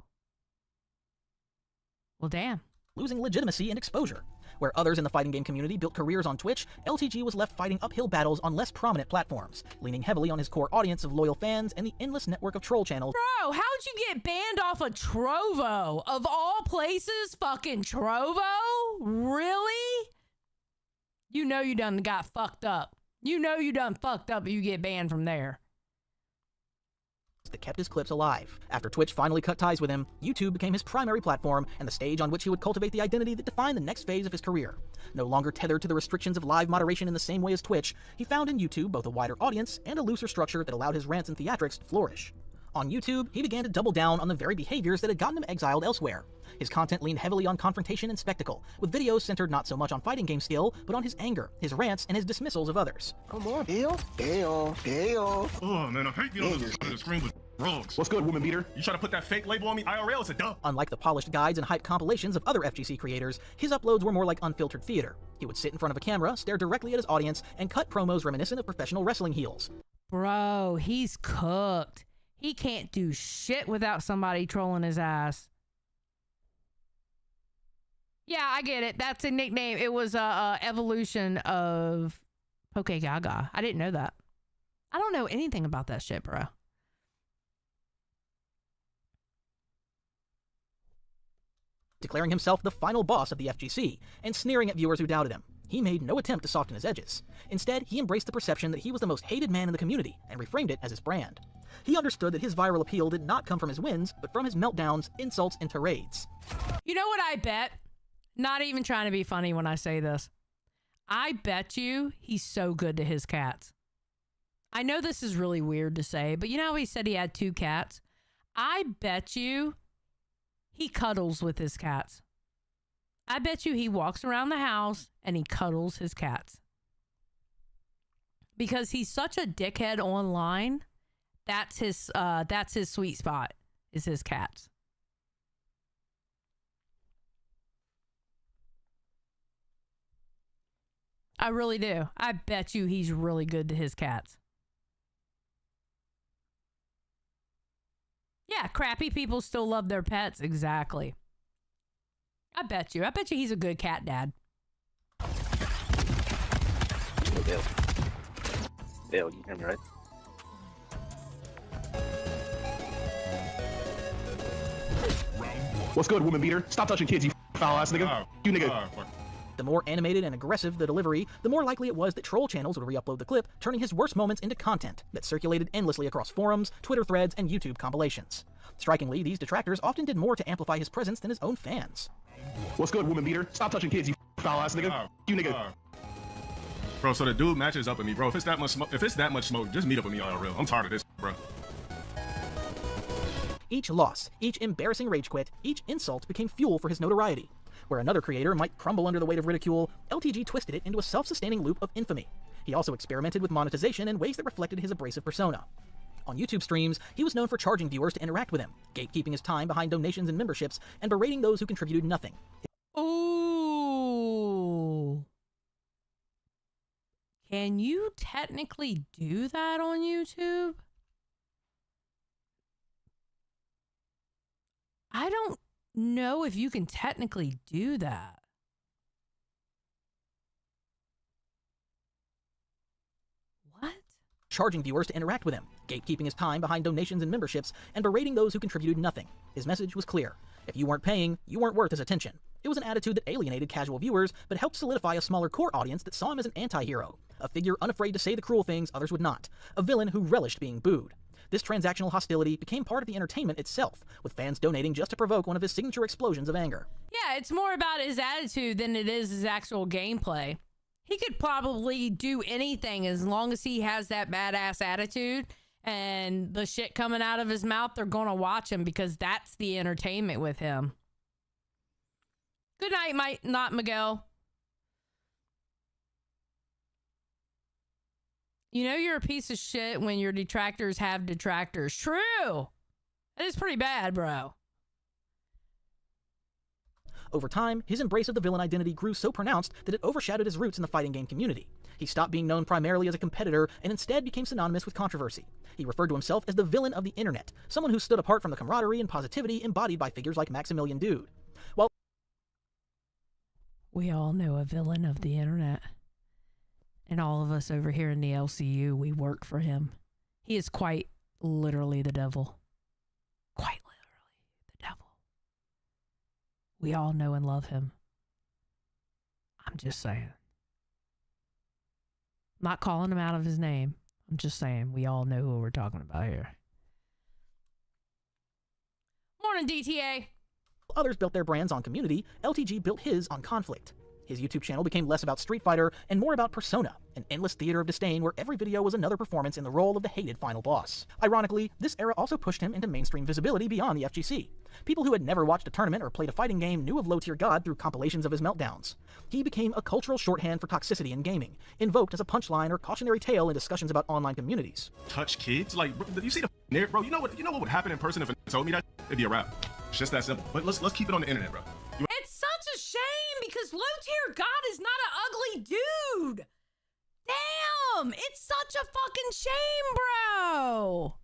Well, damn. Losing legitimacy and exposure. Where others in the fighting game community built careers on Twitch, LTG was left fighting uphill battles on less prominent platforms, leaning heavily on his core audience of loyal fans and the endless network of troll channels. Bro, how'd you get banned off of Trovo? Of all places, fucking Trovo? Really? You know you done got fucked up. You know you done fucked up if you get banned from there. That kept his clips alive. After Twitch finally cut ties with him, YouTube became his primary platform and the stage on which he would cultivate the identity that defined the next phase of his career. No longer tethered to the restrictions of live moderation in the same way as Twitch, he found in YouTube both a wider audience and a looser structure that allowed his rants and theatrics to flourish. On YouTube, he began to double down on the very behaviors that had gotten him exiled elsewhere. His content leaned heavily on confrontation and spectacle, with videos centered not so much on fighting game skill, but on his anger, his rants, and his dismissals of others. Come on, Dale. Oh, man, I hate being on the screen with frogs. What's good, woman beater? You try to put that fake label on me? IRL is a duh. Unlike the polished guides and hype compilations of other FGC creators, his uploads were more like unfiltered theater. He would sit in front of a camera, stare directly at his audience, and cut promos reminiscent of professional wrestling heels. Bro, he's cooked. He can't do shit without somebody trolling his ass. Yeah, I get it. That's a nickname. It was a evolution of Poke Gaga. I didn't know that. I don't know anything about that shit, bro. Declaring himself the final boss of the FGC, and sneering at viewers who doubted him. He made no attempt to soften his edges. Instead, he embraced the perception that he was the most hated man in the community, and reframed it as his brand. He understood that his viral appeal did not come from his wins, but from his meltdowns, insults, and tirades. You know what I bet? Not even trying to be funny when I say this. I bet you he's so good to his cats. I know this is really weird to say, but you know how he said he had 2 cats? I bet you he cuddles with his cats. I bet you he walks around the house and he cuddles his cats. Because he's such a dickhead online. That's his sweet spot, is his cats. I really do. I bet you he's really good to his cats. Yeah, crappy people still love their pets. Exactly. I bet you. I bet you he's a good cat dad. Dale, you hear me, right? What's good, woman beater? Stop touching kids, you foul ass nigga. You nigga. The more animated and aggressive the delivery, the more likely it was that troll channels would re-upload the clip, turning his worst moments into content that circulated endlessly across forums, Twitter threads, and YouTube compilations. Strikingly, these detractors often did more to amplify his presence than his own fans. What's good, woman beater? Stop touching kids, you foul-ass nigga. You nigga. Bro, so the dude matches up with me, bro. If it's that much smoke, just meet up with me IRL. I'm tired of this, bro. Each loss, each embarrassing rage quit, each insult became fuel for his notoriety. Where another creator might crumble under the weight of ridicule, LTG twisted it into a self-sustaining loop of infamy. He also experimented with monetization in ways that reflected his abrasive persona. On YouTube streams, he was known for charging viewers to interact with him, gatekeeping his time behind donations and memberships, and berating those who contributed nothing. Ooh. Can you technically do that on YouTube? I don't know if you can technically do that. What? Charging viewers to interact with him, gatekeeping his time behind donations and memberships, and berating those who contributed nothing. His message was clear. If you weren't paying, you weren't worth his attention. It was an attitude that alienated casual viewers, but helped solidify a smaller core audience that saw him as an anti-hero, a figure unafraid to say the cruel things others would not, a villain who relished being booed. This transactional hostility became part of the entertainment itself, with fans donating just to provoke one of his signature explosions of anger. Yeah, it's more about his attitude than it is his actual gameplay. He could probably do anything as long as he has that badass attitude and the shit coming out of his mouth, they're gonna watch him because that's the entertainment with him. Good night, not Miguel. You know you're a piece of shit when your detractors have detractors. True. That is pretty bad, bro. Over time, his embrace of the villain identity grew so pronounced that it overshadowed his roots in the fighting game community. He stopped being known primarily as a competitor and instead became synonymous with controversy. He referred to himself as the villain of the internet, someone who stood apart from the camaraderie and positivity embodied by figures like Maximilian Dude. While we all know a villain of the internet. And all of us over here in the LCU, we work for him. He is quite literally the devil. Quite literally the devil. We all know and love him. I'm just saying. Not calling him out of his name. I'm just saying we all know who we're talking about here. Morning, DTA. Others built their brands on community, LTG built his on conflict. His YouTube channel became less about Street Fighter and more about Persona, an endless theater of disdain where every video was another performance in the role of the hated final boss. Ironically, this era also pushed him into mainstream visibility beyond the FGC. People who had never watched a tournament or played a fighting game knew of LowTierGod through compilations of his meltdowns. He became a cultural shorthand for toxicity in gaming, invoked as a punchline or cautionary tale in discussions about online communities. Touch kids? Like, bro, you see the nerd, bro? You know what would happen in person if a told me that? It'd be a rap. It's just that simple. But let's keep it on the internet, bro. It's such a shame because LowTierGod is not an ugly dude. Damn, it's such a fucking shame, bro.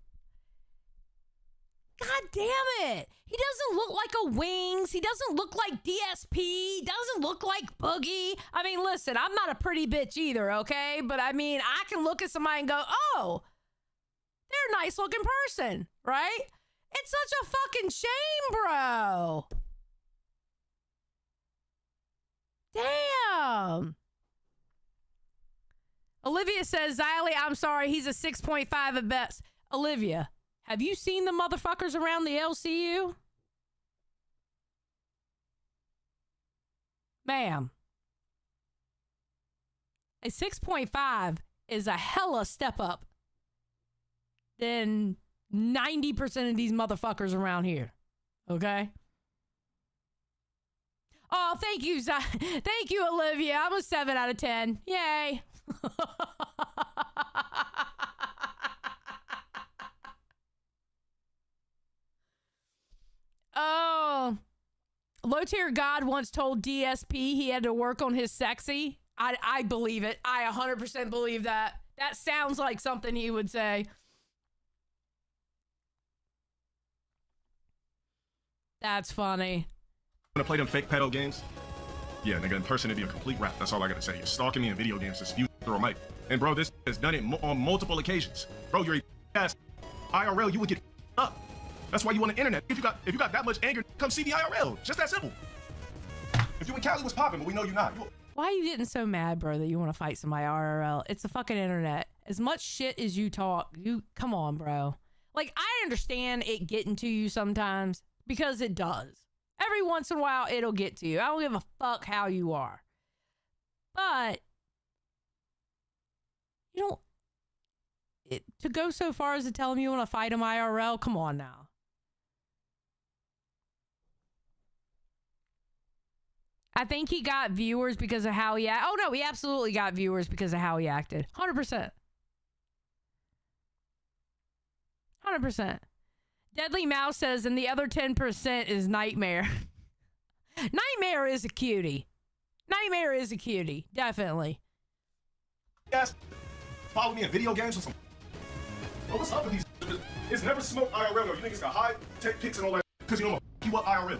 God damn it. He doesn't look like a Wings. He doesn't look like DSP. He doesn't look like Boogie. I mean, listen, I'm not a pretty bitch either, okay? But I mean, I can look at somebody and go, oh, they're a nice looking person, right? It's such a fucking shame, bro. Damn. Olivia says, Xylee, I'm sorry, he's a 6.5 at best. Olivia, have you seen the motherfuckers around the LCU? Ma'am. A 6.5 is a hella step up than 90% of these motherfuckers around here. Okay? Oh, thank you, thank you, Olivia. I'm a 7 out of 10. Yay. Oh, LowTierGod once told DSP he had to work on his sexy. I believe it. I 100% believe that. That sounds like something he would say. That's funny. Wanna play them fake pedo games? Yeah, nigga, in person it'd be a complete rap. That's all I gotta say. You're stalking me in video games to spew through a mic. And bro, this has done it on multiple occasions. Bro, you're a ass. IRL, you would get up. That's why you on the internet. If you got that much anger, come see the IRL. Just that simple. If you in Cali was popping, but we know you're not. Why are you getting so mad, bro, that you want to fight somebody IRL? It's the fucking internet. As much shit as you talk, come on, bro. Like, I understand it getting to you sometimes, because it does. Every once in a while, it'll get to you. I don't give a fuck how you are. But, you know, to go so far as to tell him you want to fight him IRL, come on now. I think he got viewers because of how he acted. Oh, no, he absolutely got viewers because of how he acted. 100%. 100%. Deadly Mouse says, and the other 10% is Nightmare. Nightmare is a cutie. Nightmare is a cutie. Definitely. Yes. Follow me in video games or something. Oh, what's up with these? It's never smoked IRL. You niggas got hide, take pics and all that. Because you know what? IRL.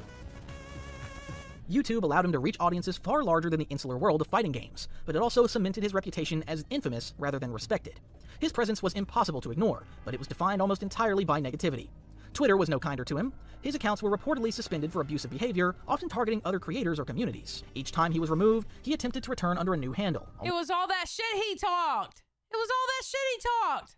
YouTube allowed him to reach audiences far larger than the insular world of fighting games, but it also cemented his reputation as infamous rather than respected. His presence was impossible to ignore, but it was defined almost entirely by negativity. Twitter was no kinder to him. His accounts were reportedly suspended for abusive behavior, often targeting other creators or communities. Each time he was removed, he attempted to return under a new handle. It was all that shit he talked. It was all that shit he talked.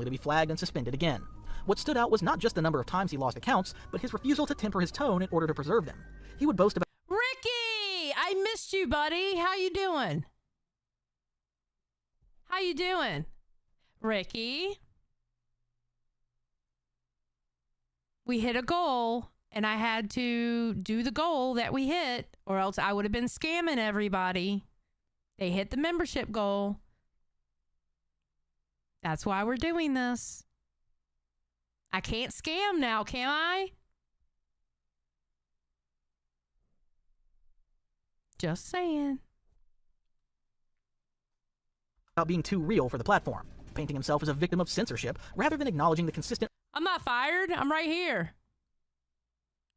To be flagged and suspended again. What stood out was not just the number of times he lost accounts, but his refusal to temper his tone in order to preserve them. He would boast about Ricky, I missed you, buddy. How you doing? How you doing? Ricky? We hit a goal, and I had to do the goal that we hit, or else I would have been scamming everybody. They hit the membership goal. That's why we're doing this. I can't scam now, can I? Just saying. about being too real for the platform, painting himself as a victim of censorship rather than acknowledging the consistent. I'm not fired. I'm right here.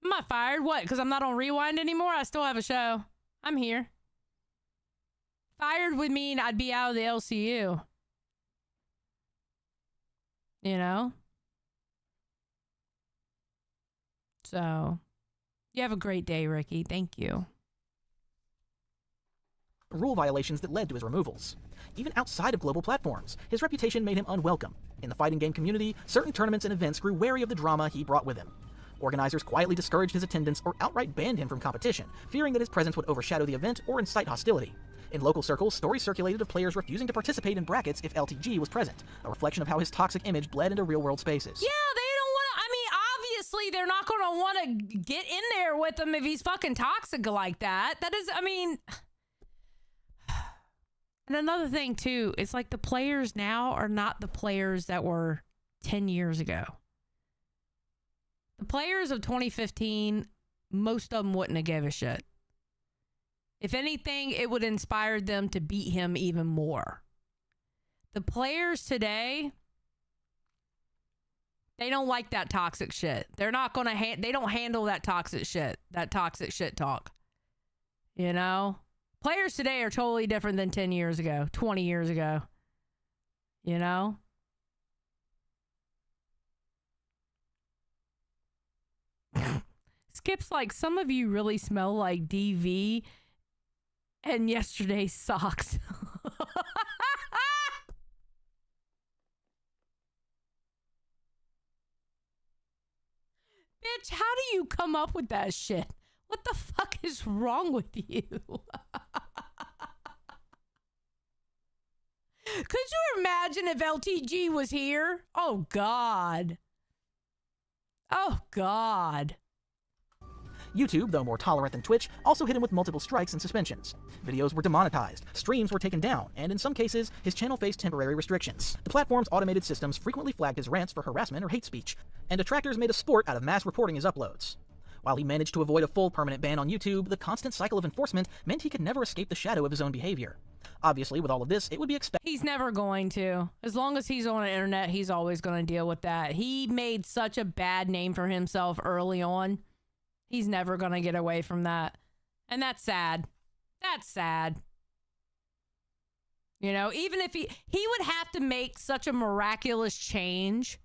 I'm not fired. What? Because I'm not on Rewind anymore? I still have a show. I'm here. Fired would mean I'd be out of the LCU. You know? So, you have a great day, Ricky. Thank you. Rule violations that led to his removals. Even outside of global platforms, his reputation made him unwelcome. In the fighting game community, certain tournaments and events grew wary of the drama he brought with him. Organizers quietly discouraged his attendance or outright banned him from competition, fearing that his presence would overshadow the event or incite hostility. In local circles, stories circulated of players refusing to participate in brackets if LTG was present, a reflection of how his toxic image bled into real-world spaces. Yeah, they don't want to, I mean, obviously they're not going to want to get in there with him if he's fucking toxic like that. That is, I mean... And another thing, too, it's like the players now are not the players that were 10 years ago. The players of 2015, most of them wouldn't have gave a shit. If anything, it would inspire them to beat him even more. The players today, they don't like that toxic shit. They're not going to, they don't handle that toxic shit talk. You know? Players today are totally different than 10 years ago, 20 years ago. You know? Skip's like, some of you really smell like DV and yesterday's socks. Bitch, how do you come up with that shit? What the fuck is wrong with you? Could you imagine if LTG was here? Oh, God. Oh, God. YouTube, though more tolerant than Twitch, also hit him with multiple strikes and suspensions. Videos were demonetized, streams were taken down, and in some cases, his channel faced temporary restrictions. The platform's automated systems frequently flagged his rants for harassment or hate speech, and detractors made a sport out of mass reporting his uploads. While he managed to avoid a full permanent ban on YouTube, the constant cycle of enforcement meant he could never escape the shadow of his own behavior. Obviously, with all of this, it would be expected. He's never going to. As long as he's on the internet, he's always going to deal with that. He made such a bad name for himself early on. He's never going to get away from that. And that's sad. That's sad. You know, even if he would have to make such a miraculous change.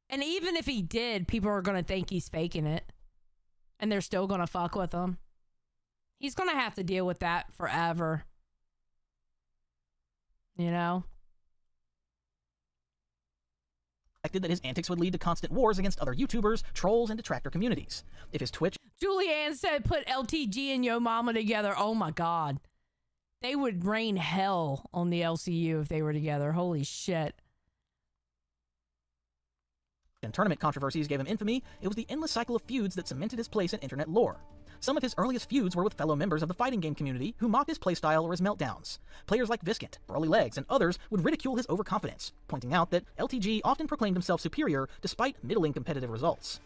And even if he did, people are going to think he's faking it. And they're still gonna fuck with him. He's gonna have to deal with that forever. You know? That his antics would lead to constant wars against other YouTubers, trolls, and detractor communities. If his Twitch... Julianne said put LTG and Yo Mama together. Oh my god. They would rain hell on the LCU if they were together. Holy shit. And tournament controversies gave him infamy, it was the endless cycle of feuds that cemented his place in internet lore. Some of his earliest feuds were with fellow members of the fighting game community who mocked his playstyle or his meltdowns. Players like Viscant, Broly Legs, and others would ridicule his overconfidence, pointing out that LTG often proclaimed himself superior despite middling competitive results.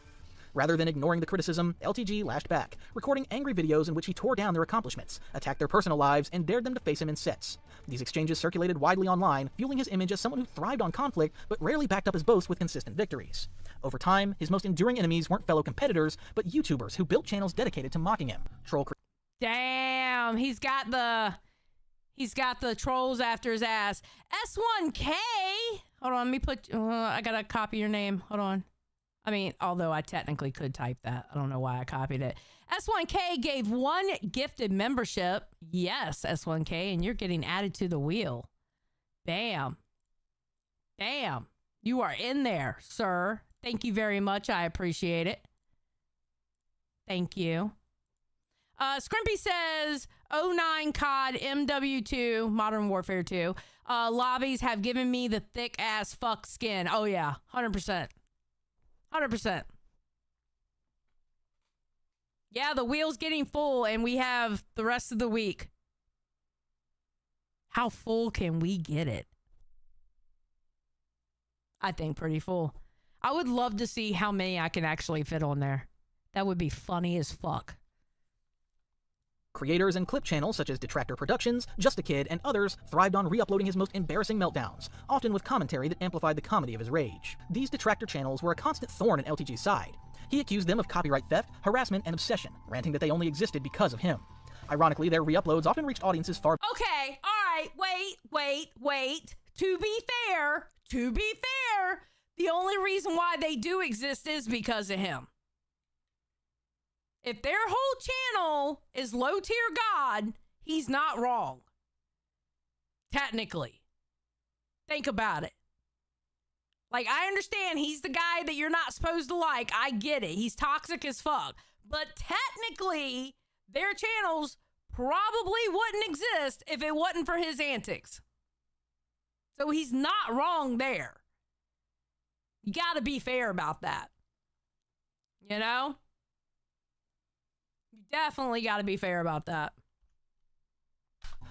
Rather than ignoring the criticism, LTG lashed back, recording angry videos in which he tore down their accomplishments, attacked their personal lives, and dared them to face him in sets. These exchanges circulated widely online, fueling his image as someone who thrived on conflict but rarely backed up his boasts with consistent victories. Over time, his most enduring enemies weren't fellow competitors, but YouTubers who built channels dedicated to mocking him. Damn, he's got the trolls after his ass. S1K. Hold on, let me put. I gotta copy your name. Hold on. I mean, although I technically could type that. I don't know why I copied it. S1K gave 1 gifted membership. Yes, S1K, and you're getting added to the wheel. Bam. Bam. You are in there, sir. Thank you very much. I appreciate it. Thank you. Scrimpy says, 09 COD MW2, Modern Warfare 2. Lobbies have given me the thick ass fuck skin. Oh yeah, 100%. 100%. Yeah, the wheel's getting full and we have the rest of the week. How full can we get it? I think pretty full. I would love to see how many I can actually fit on there. That would be funny as fuck. Creators and clip channels such as Detractor Productions, Just a Kid, and others thrived on re-uploading his most embarrassing meltdowns, often with commentary that amplified the comedy of his rage. These detractor channels were a constant thorn in LTG's side. He accused them of copyright theft, harassment, and obsession, ranting that they only existed because of him. Ironically, their re-uploads often reached audiences far... Okay, alright, wait. To be fair, the only reason why they do exist is because of him. If their whole channel is LowTierGod, he's not wrong. Technically. Think about it. Like, I understand he's the guy that you're not supposed to like. I get it. He's toxic as fuck. But technically, their channels probably wouldn't exist if it wasn't for his antics. So he's not wrong there. You gotta be fair about that. You know? You definitely gotta be fair about that.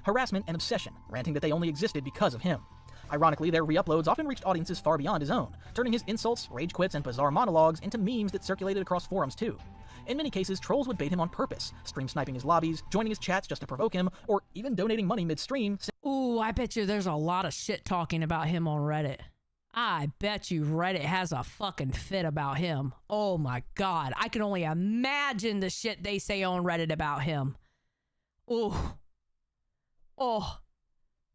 Harassment and obsession, ranting that they only existed because of him. Ironically, their re-uploads often reached audiences far beyond his own, turning his insults, rage quits, and bizarre monologues into memes that circulated across forums too. In many cases, trolls would bait him on purpose, stream sniping his lobbies, joining his chats just to provoke him, or even donating money mid-stream. Ooh, I bet you there's a lot of shit talking about him on Reddit. I bet you Reddit has a fucking fit about him. Oh my god, I can only imagine the shit they say on Reddit about him. Ooh. Oh.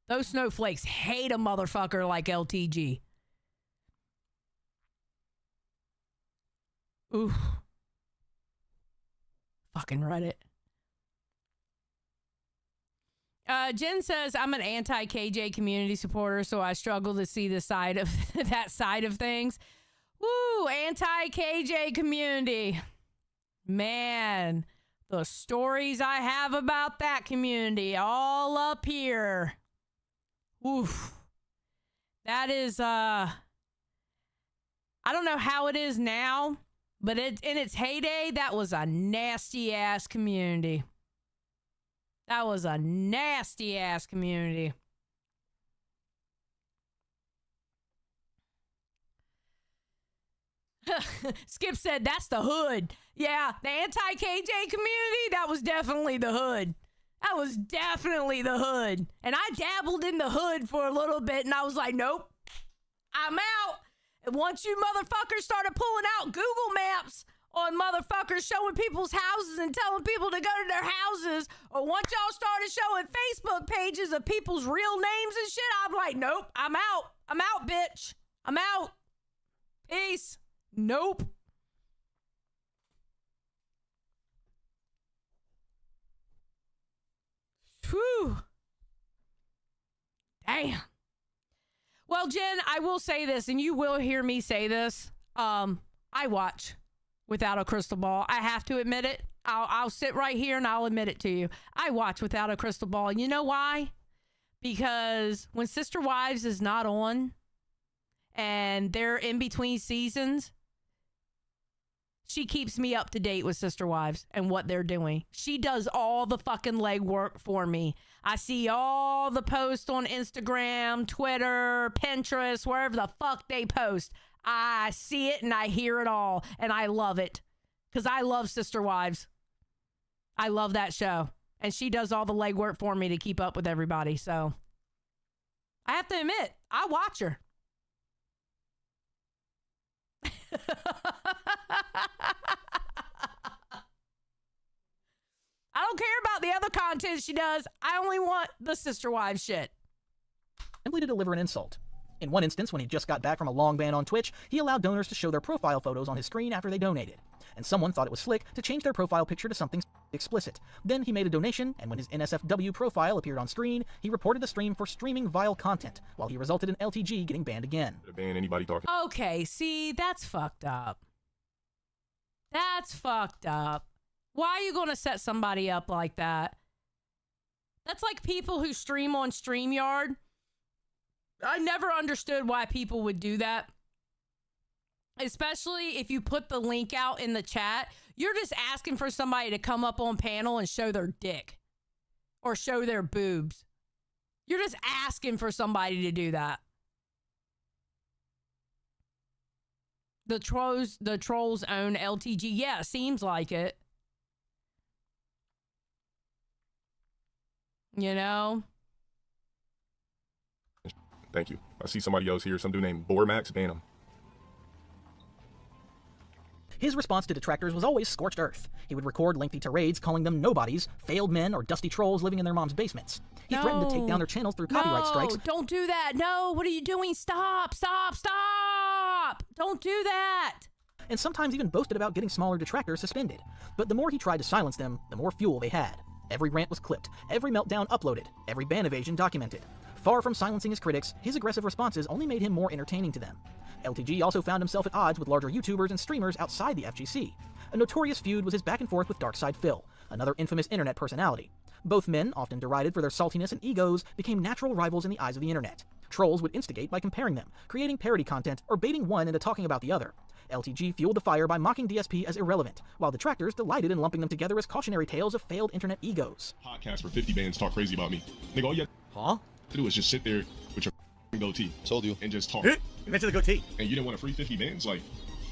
Those snowflakes hate a motherfucker like LTG. Ooh. Fucking Reddit. Jen says, I'm an anti-KJ community supporter, so I struggle to see the side of that side of things. Woo, anti-KJ community. Man, the stories I have about that community all up here. Oof. That is, I don't know how it is now, but in its heyday, that was a nasty ass community. That was a nasty ass community. Skip said, that's the hood. Yeah, the anti-KJ community, that was definitely the hood. That was definitely the hood. And I dabbled in the hood for a little bit, and I was like, nope, I'm out. And once you motherfuckers started pulling out Google Maps on motherfuckers showing people's houses and telling people to go to their houses, or once y'all started showing Facebook pages of people's real names and shit, I'm like, nope, I'm out. I'm out, bitch. I'm out. Peace. Nope. Whew. Damn. Well, Jen, I will say this, and you will hear me say this. I watch without a crystal ball. I have to admit it. I'll sit right here and I'll admit it to you. I watch without a crystal ball. And you know why? Because when Sister Wives is not on and they're in between seasons, she keeps me up to date with Sister Wives and what they're doing. She does all the fucking legwork for me. I see all the posts on Instagram, Twitter, Pinterest, wherever the fuck they post. I see it and I hear it all. And I love it. Because I love Sister Wives. I love that show. And she does all the legwork for me to keep up with everybody. So I have to admit, I watch her. I don't care about the other content she does. I only want the Sister Wives shit. Simply to deliver an insult. In one instance, when he just got back from a long ban on Twitch, he allowed donors to show their profile photos on his screen after they donated. And someone thought it was slick to change their profile picture to something explicit. Then he made a donation, and when his NSFW profile appeared on screen, he reported the stream for streaming vile content, while he resulted in LTG getting banned again. Ban anybody talking. Okay, see, that's fucked up. That's fucked up. Why are you going to set somebody up like that? That's like people who stream on StreamYard. I never understood why people would do that. Especially if you put the link out in the chat. You're just asking for somebody to come up on panel and show their dick. Or show their boobs. You're just asking for somebody to do that. The trolls own LTG. Yeah, seems like it. You know? Thank you. I see somebody else here, some dude named Bormax, ban him. His response to detractors was always scorched earth. He would record lengthy tirades calling them nobodies, failed men, or dusty trolls living in their mom's basements. He threatened to take down their channels through copyright strikes. Don't do that. No, what are you doing? Stop, stop, stop. Don't do that. And sometimes even boasted about getting smaller detractors suspended. But the more he tried to silence them, the more fuel they had. Every rant was clipped, every meltdown uploaded, every ban evasion documented. Far from silencing his critics, his aggressive responses only made him more entertaining to them. LTG also found himself at odds with larger YouTubers and streamers outside the FGC. A notorious feud was his back and forth with Darkside Phil, another infamous internet personality. Both men, often derided for their saltiness and egos, became natural rivals in the eyes of the internet. Trolls would instigate by comparing them, creating parody content, or baiting one into talking about the other. LTG fueled the fire by mocking DSP as irrelevant, while detractors delighted in lumping them together as cautionary tales of failed internet egos. Podcast for 50 bands talk crazy about me. Nigga, all you have to do is just sit there with your goatee. Told you. And just talk. You mentioned the goatee. And you didn't want a free 50 bands? Like,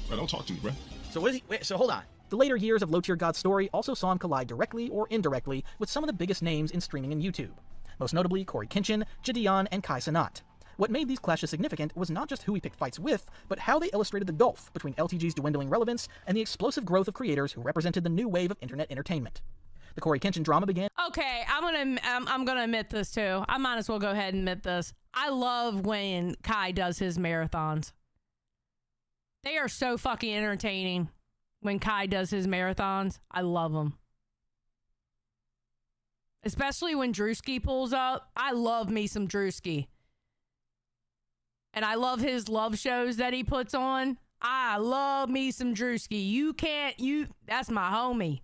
bro, don't talk to me, bro. So what is he? Wait, so hold on. The later years of LowTierGod's story also saw him collide directly or indirectly with some of the biggest names in streaming and YouTube. Most notably Corey Kinchin, Gideon, and Kai Cenat. What made these clashes significant was not just who he picked fights with, but how they illustrated the gulf between LTG's dwindling relevance and the explosive growth of creators who represented the new wave of internet entertainment. The Corey Kinchin drama began. Okay, I'm gonna admit this too. I might as well go ahead and admit this. I love when Kai does his marathons. They are so fucking entertaining when Kai does his marathons. I love them. Especially when Drewski pulls up. I love me some Drewski. And I love his love shows that he puts on. I love me some Drewski. That's my homie.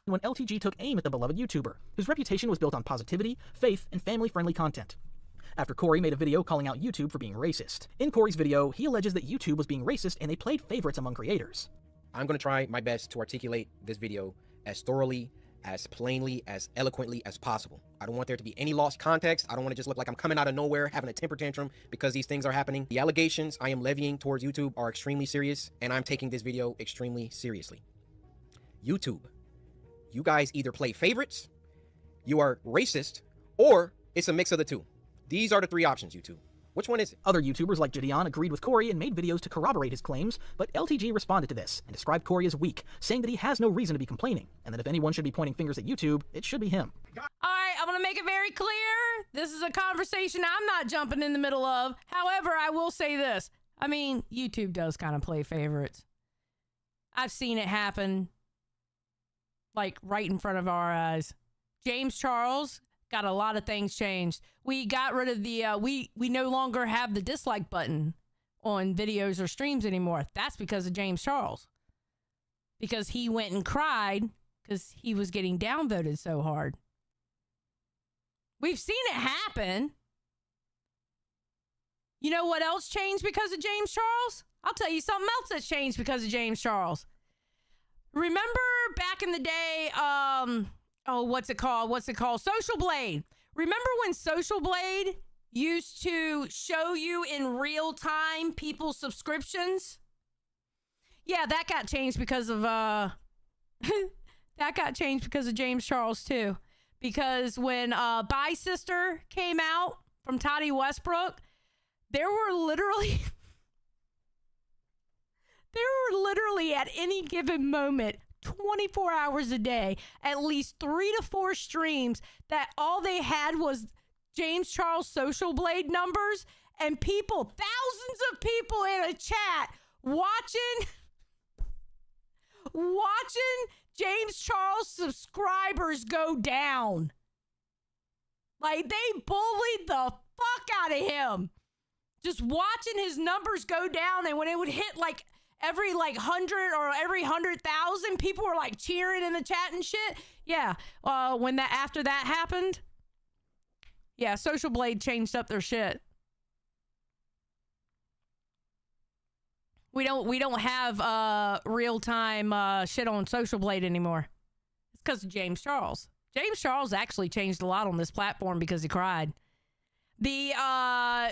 When LTG took aim at the beloved YouTuber, whose reputation was built on positivity, faith, and family-friendly content. After Corey made a video calling out YouTube for being racist. In Corey's video, he alleges that YouTube was being racist and they played favorites among creators. I'm going to try my best to articulate this video as thoroughly, as plainly, as eloquently as possible. I don't want there to be any lost context. I don't want to just look like I'm coming out of nowhere having a temper tantrum because these things are happening. The allegations I am levying towards YouTube are extremely serious, and I'm taking this video extremely seriously. YouTube, you guys either play favorites, you are racist, or it's a mix of the two. These are the three options, YouTube. Which one is it? Other YouTubers like Gideon agreed with Corey and made videos to corroborate his claims, but LTG responded to this and described Corey as weak, saying that he has no reason to be complaining, and that if anyone should be pointing fingers at YouTube, it should be him. Alright, I'm gonna make it very clear. This is a conversation I'm not jumping in the middle of. However, I will say this. I mean, YouTube does kind of play favorites. I've seen it happen, like, right in front of our eyes. James Charles got a lot of things changed. We got rid of the, we no longer have the dislike button on videos or streams anymore. That's because of James Charles. Because he went and cried because he was getting downvoted so hard. We've seen it happen. You know what else changed because of James Charles? I'll tell you something else that's changed because of James Charles. Remember back in the day, what's it called? Social Blade. Remember when Social Blade used to show you in real time people's subscriptions? Yeah, that got changed because of James Charles too. Because when Bye Sister came out from Toddy Westbrook, there were literally at any given moment, 24 hours a day, at least 3 to 4 streams that all they had was James Charles Social Blade numbers, and people, thousands of people in a chat watching James Charles subscribers go down. Like, they bullied the fuck out of him. Just watching his numbers go down, and when it would hit like every 100 or every 100,000, people were like cheering in the chat and shit. Yeah, after that happened, yeah, Social Blade changed up their shit. We don't have real time shit on Social Blade anymore. It's because of James Charles. James Charles actually changed a lot on this platform because he cried. The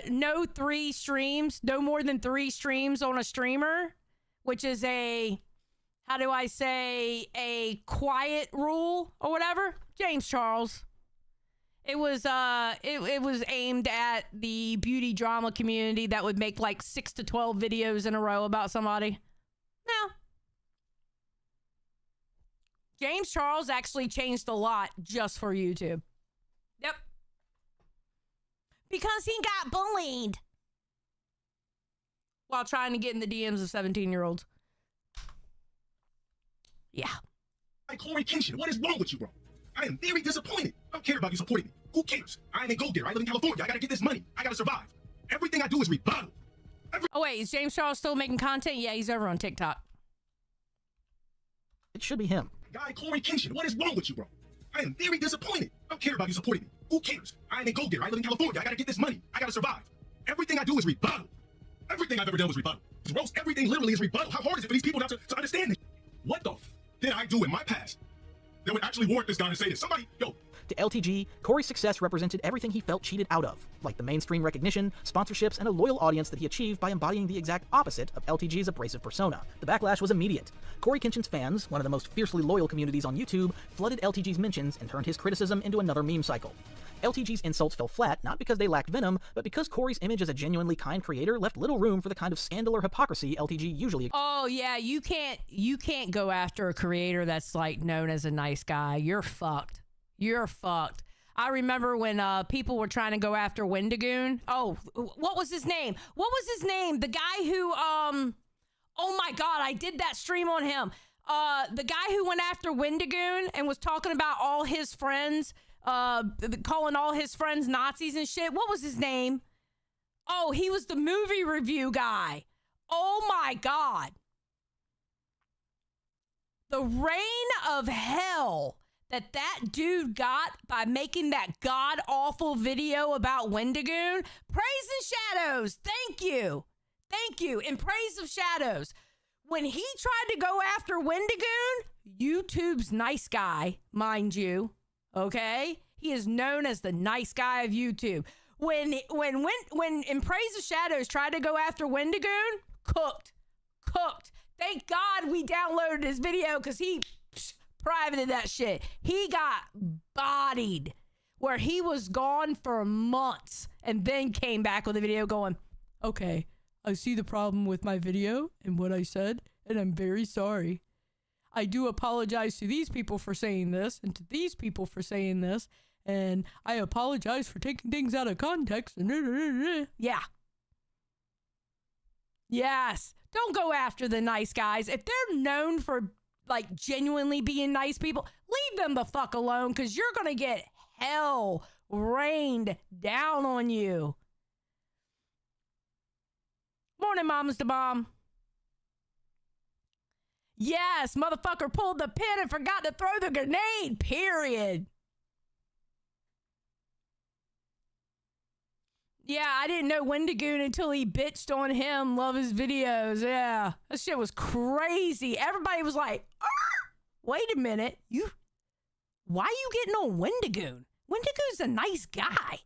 no more than 3 streams on a streamer, which is a quiet rule or whatever. James Charles. It was it was aimed at the beauty drama community that would make like 6 to 12 videos in a row about somebody. No. James Charles actually changed a lot just for YouTube. Yep. Because he got bullied while trying to get in the DMs of 17-year-olds. Yeah. Hey, Corey Kenshin, what is wrong with you, bro? I am very disappointed. I don't care about you supporting me. Who cares? I ain't a go-getter. I live in California. I gotta get this money. I gotta survive. Everything I do is rebuttal. Oh, wait, is James Charles still making content? Yeah, he's over on TikTok. It should be him. Guy Corey Kenshin, what is wrong with you, bro? I am very disappointed. I don't care about you supporting me. Who cares? I ain't a go-getter. I live in California. I gotta get this money. I gotta survive. Everything I do is rebuttal. Everything I've ever done was rebuttal. Rose, everything literally is rebuttal. How hard is it for these people not to understand this? What the did I do in my past that would actually warrant this guy to say this? Somebody, yo. To LTG, Corey's success represented everything he felt cheated out of, like the mainstream recognition, sponsorships, and a loyal audience that he achieved by embodying the exact opposite of LTG's abrasive persona. The backlash was immediate. Corey Kenshin's fans, one of the most fiercely loyal communities on YouTube, flooded LTG's mentions and turned his criticism into another meme cycle. LTG's insults fell flat not because they lacked venom, but because Corey's image as a genuinely kind creator left little room for the kind of scandal or hypocrisy LTG usually. Oh yeah, you can't go after a creator that's like known as a nice guy. You're fucked. You're fucked. I remember when people were trying to go after Wendigoon. Oh, what was his name? The guy who oh my god, I did that stream on him. The guy who went after Wendigoon and was talking about all his friends, calling all his friends Nazis and shit. What was his name? Oh, he was the movie review guy. Oh my god. The reign of hell that dude got by making that god-awful video about Wendigoon. Praise and shadows. Thank you. In praise of shadows. When he tried to go after Wendigoon, YouTube's nice guy, mind you, okay? He is known as the nice guy of YouTube. When In Praise of Shadows tried to go after Wendigoon, cooked. Thank God we downloaded his video because he privated that shit. He got bodied where he was gone for months and then came back with a video going, okay, I see the problem with my video and what I said, and I'm very sorry. I do apologize to these people for saying this and to these people for saying this, and I apologize for taking things out of context. Yeah. Yes. Don't go after the nice guys. If they're known for, like, genuinely being nice people, leave them the fuck alone, because you're going to get hell rained down on you. Morning, Mama's the Bomb. Yes, motherfucker pulled the pin and forgot to throw the grenade, period. Yeah, I didn't know Wendigoon until he bitched on him. Love his videos. Yeah, that shit was crazy. Everybody was like, wait a minute. Why are you getting on Wendigoon? Wendigoon's a nice guy.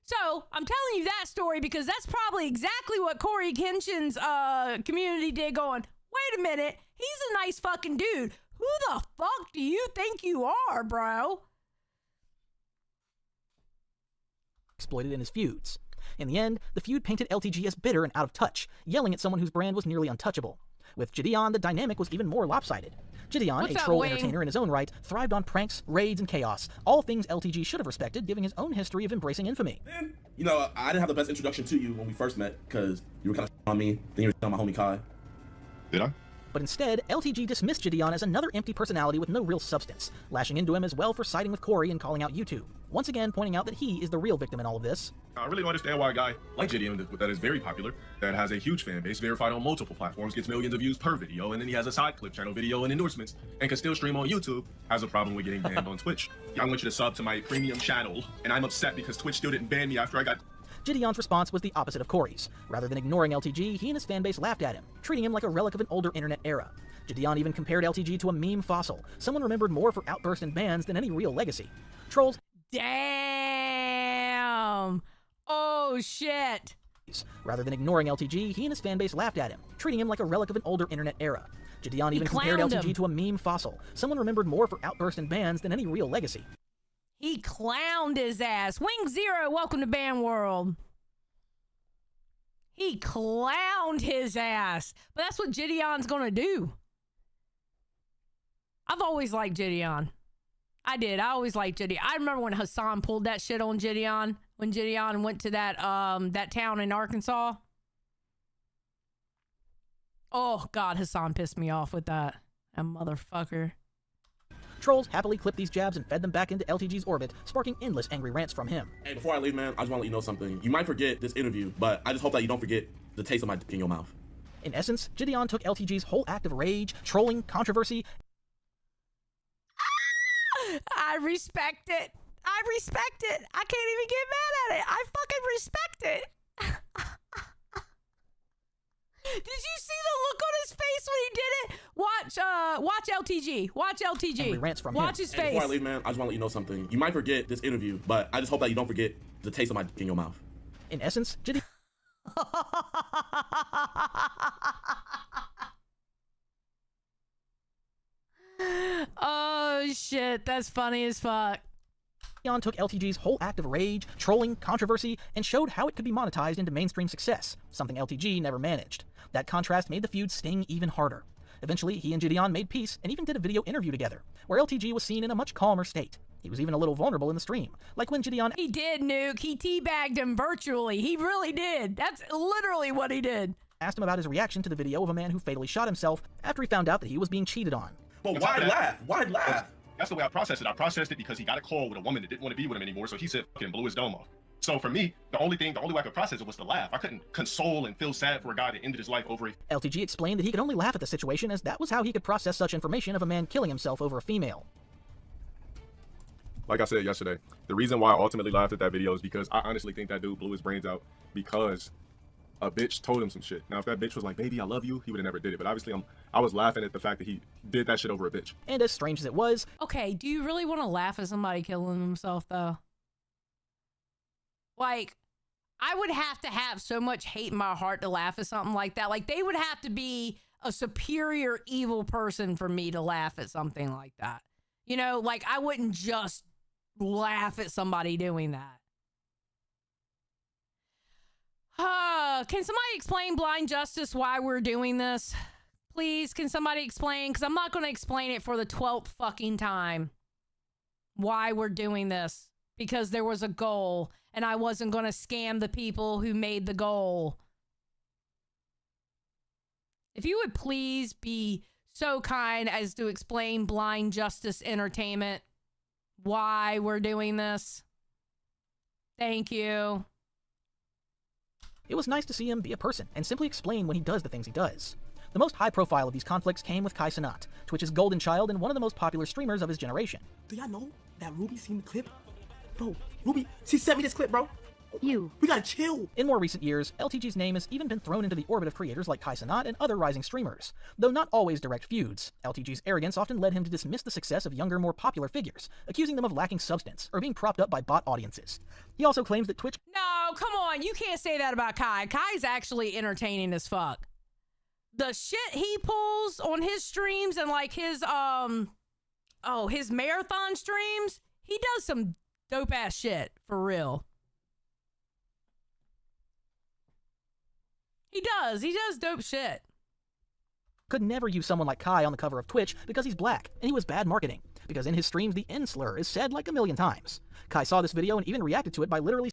So I'm telling you that story because that's probably exactly what Corey Kenshin's community did, going, wait a minute, he's a nice fucking dude. Who the fuck do you think you are, bro? Exploited in his feuds. In the end, the feud painted LTG as bitter and out of touch, yelling at someone whose brand was nearly untouchable. With Gideon, the dynamic was even more lopsided. Gideon, a troll entertainer in his own right, thrived on pranks, raids, and chaos, all things LTG should have respected, given his own history of embracing infamy. You know, I didn't have the best introduction to you when we first met, because you were kind of on me, then you were on my homie Kai. Did I? But instead, LTG dismissed Gideon as another empty personality with no real substance, lashing into him as well for siding with Corey and calling out YouTube, once again pointing out that he is the real victim in all of this. I really don't understand why a guy like Gideon, that is very popular, that has a huge fan base, verified on multiple platforms, gets millions of views per video, and then he has a side clip channel video and endorsements, and can still stream on YouTube, has a problem with getting banned on Twitch. I want you to sub to my premium channel, and I'm upset because Twitch still didn't ban me after I got... Gideon's response was the opposite of Corey's. Rather than ignoring LTG, he and his fanbase laughed at him, treating him like a relic of an older internet era. Gideon even compared LTG to a meme fossil, someone remembered more for outbursts and bans than any real legacy. Trolls... Damn! Oh, shit! Rather than ignoring LTG, he and his fanbase laughed at him, treating him like a relic of an older internet era. Gideon even compared LTG to a meme fossil, someone remembered more for outbursts and bans than any real legacy. He clowned his ass. Wing Zero, welcome to Ban World. He clowned his ass. But that's what Gideon's gonna do. I've always liked Gideon. I did. I always liked Gideon. I remember when Hassan pulled that shit on Gideon. When Gideon went to that town in Arkansas. Oh, God, Hassan pissed me off with that. That motherfucker. Trolls happily clipped these jabs and fed them back into LTG's orbit, sparking endless angry rants from him. Hey, before I leave, man, I just want to let you know something. You might forget this interview, but I just hope that you don't forget the taste of my dick in your mouth. In essence, Gideon took LTG's whole act of rage, trolling, controversy... I respect it. I respect it. I can't even get mad at it. I fucking respect it. Did you see the look on his face when he did it? Watch LTG. Watch LTG. Angry rants from Watch him. his Hey, face. before I leave, man, I just want to let you know something. You might forget this interview, but I just hope that you don't forget the taste of my dick in your mouth. In essence, Gideon... Oh, shit. That's funny as fuck. Gideon took LTG's whole act of rage, trolling, controversy, and showed how it could be monetized into mainstream success, something LTG never managed. That contrast made the feud sting even harder. Eventually, he and Gideon made peace and even did a video interview together, where LTG was seen in a much calmer state. He was even a little vulnerable in the stream, like when Gideon... He did, Nuke. He teabagged him virtually. He really did. That's literally what he did. Asked him about his reaction to the video of a man who fatally shot himself after he found out that he was being cheated on. But why laugh? Why laugh? That's the way I processed it. I processed it because he got a call with a woman that didn't want to be with him anymore, so he said fucking blew his dome off. So for me, the only way I could process it was to laugh. I couldn't console and feel sad for a guy that ended his life over a... LTG explained that he could only laugh at the situation as that was how he could process such information of a man killing himself over a female. Like I said yesterday, the reason why I ultimately laughed at that video is because I honestly think that dude blew his brains out because a bitch told him some shit. Now, if that bitch was like, baby, I love you, he would have never did it. But obviously, I was laughing at the fact that he did that shit over a bitch. And as strange as it was... Okay, do you really want to laugh at somebody killing himself, though? Like, I would have to have so much hate in my heart to laugh at something like that. Like, they would have to be a superior evil person for me to laugh at something like that. You know, like, I wouldn't just laugh at somebody doing that. Can somebody explain Blind Justice why we're doing this? Please, can somebody explain? Because I'm not going to explain it for the 12th fucking time. Why we're doing this. Because there was a goal, and I wasn't going to scam the people who made the goal. If you would please be so kind as to explain Blind Justice Entertainment why we're doing this. Thank you. It was nice to see him be a person and simply explain when he does the things he does. The most high profile of these conflicts came with Kai Cenat, Twitch's golden child and one of the most popular streamers of his generation. Do y'all know that Ruby seen the clip? Bro, Ruby, she sent me this clip, bro. We gotta chill. In more recent years, LTG's name has even been thrown into the orbit of creators like Kai Cenat and other rising streamers. Though not always direct feuds, LTG's arrogance often led him to dismiss the success of younger, more popular figures, accusing them of lacking substance or being propped up by bot audiences. He also claims that Twitch— No, come on, you can't say that about Kai. Kai's actually entertaining as fuck. The shit he pulls on his streams and like his his marathon streams, he does some dope ass shit for real. He does dope shit. Could never use someone like Kai on the cover of Twitch because he's black, and he was bad marketing, because in his streams the N slur is said like a million times. Kai saw this video and even reacted to it by literally—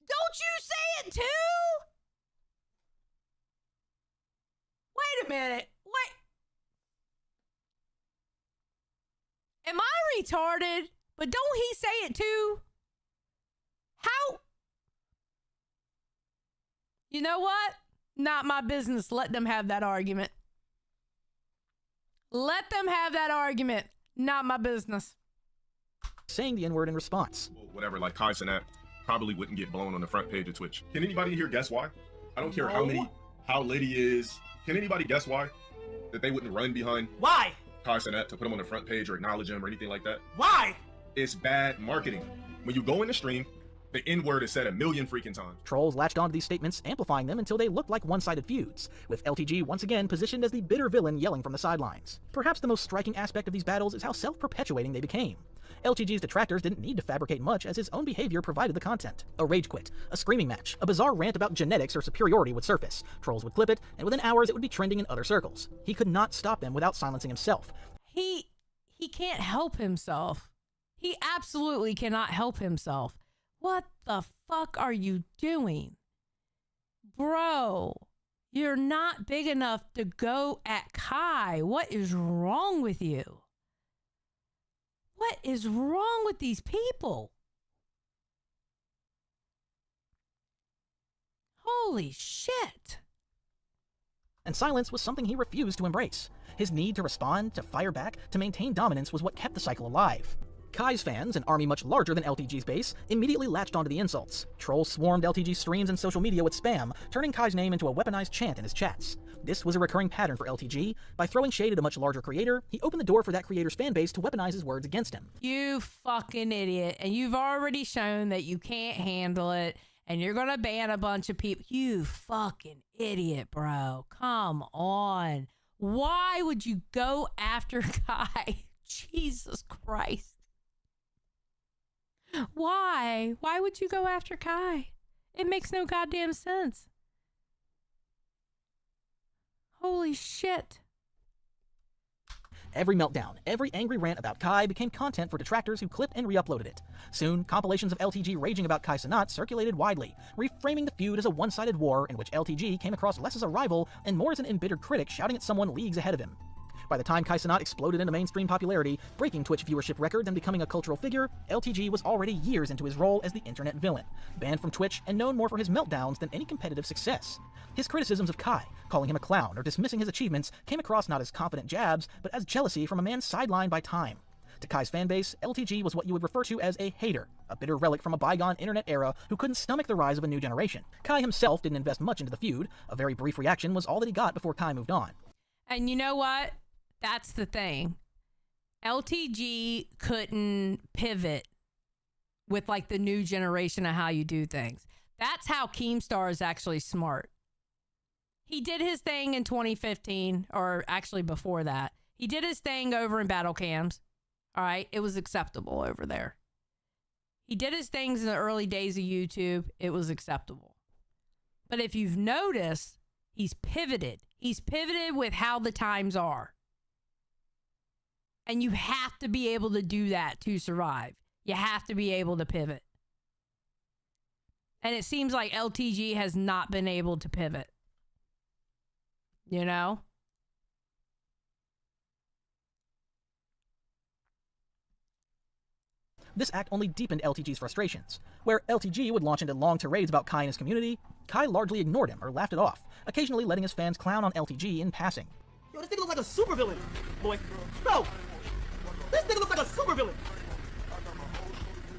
Don't you say it too? Wait a minute. Wait. Am I retarded? But don't he say it too? How? You know what? Not my business. Let them have that argument. Let them have that argument. Not my business. saying the N-word in response. Whatever, like Kai Cenat probably wouldn't get blown on the front page of Twitch. Can anybody here guess why? I don't care how late he is. Can anybody guess why? That they wouldn't run behind Why? Kai Cenat to put him on the front page or acknowledge him or anything like that? Why? It's bad marketing. When you go in the stream, the N-word is said a million freaking times. Trolls latched onto these statements, amplifying them until they looked like one-sided feuds, with LTG once again positioned as the bitter villain yelling from the sidelines. Perhaps the most striking aspect of these battles is how self-perpetuating they became. LTG's detractors didn't need to fabricate much, as his own behavior provided the content. A rage quit, a screaming match, a bizarre rant about genetics or superiority would surface. Trolls would clip it, and within hours it would be trending in other circles. He could not stop them without silencing himself. He can't help himself. He absolutely cannot help himself. What the fuck are you doing? Bro, you're not big enough to go at Kai. What is wrong with you? What is wrong with these people? Holy shit. And silence was something he refused to embrace. His need to respond, to fire back, to maintain dominance was what kept the cycle alive. Kai's fans, an army much larger than LTG's base, immediately latched onto the insults. Trolls swarmed LTG's streams and social media with spam, turning Kai's name into a weaponized chant in his chats. This was a recurring pattern for LTG. By throwing shade at a much larger creator, he opened the door for that creator's fanbase to weaponize his words against him. You fucking idiot. And you've already shown that you can't handle it, and you're gonna ban a bunch of people. You fucking idiot, bro. Come on. Why would you go after Kai? Jesus Christ. Why? Why would you go after Kai? It makes no goddamn sense. Holy shit. Every meltdown, every angry rant about Kai became content for detractors who clipped and re-uploaded it. Soon, compilations of LTG raging about Kai Cenat circulated widely, reframing the feud as a one-sided war in which LTG came across less as a rival and more as an embittered critic shouting at someone leagues ahead of him. By the time Kai Cenat exploded into mainstream popularity, breaking Twitch viewership records and becoming a cultural figure, LTG was already years into his role as the internet villain, banned from Twitch and known more for his meltdowns than any competitive success. His criticisms of Kai, calling him a clown or dismissing his achievements, came across not as confident jabs, but as jealousy from a man sidelined by time. To Kai's fanbase, LTG was what you would refer to as a hater, a bitter relic from a bygone internet era who couldn't stomach the rise of a new generation. Kai himself didn't invest much into the feud. A very brief reaction was all that he got before Kai moved on. And you know what? That's the thing. LTG couldn't pivot with like the new generation of how you do things. That's how Keemstar is actually smart. He did his thing in 2015, or actually before that. He did his thing over in battle cams. All right, it was acceptable over there. He did his things in the early days of YouTube. It was acceptable. But if you've noticed, he's pivoted. He's pivoted with how the times are. And you have to be able to do that to survive. You have to be able to pivot. And it seems like LTG has not been able to pivot. You know? This act only deepened LTG's frustrations. Where LTG would launch into long tirades about Kai and his community, Kai largely ignored him or laughed it off, occasionally letting his fans clown on LTG in passing. Yo, this nigga looks like a supervillain, boy. Bro, this nigga looks like a supervillain.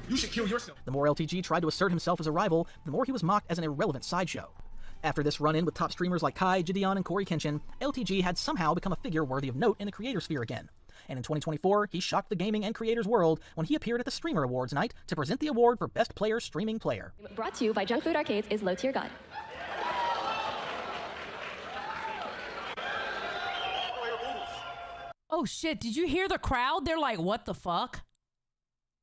You should kill yourself. The more LTG tried to assert himself as a rival, the more he was mocked as an irrelevant sideshow. After this run-in with top streamers like Kai, Gideon, and Corey Kenshin, LTG had somehow become a figure worthy of note in the creator sphere again. And in 2024, he shocked the gaming and creators world when he appeared at the Streamer Awards night to present the award for Best Player Streaming Player. Brought to you by Junk Food Arcades is LowTierGod. Oh shit, did you hear the crowd? They're like, what the fuck?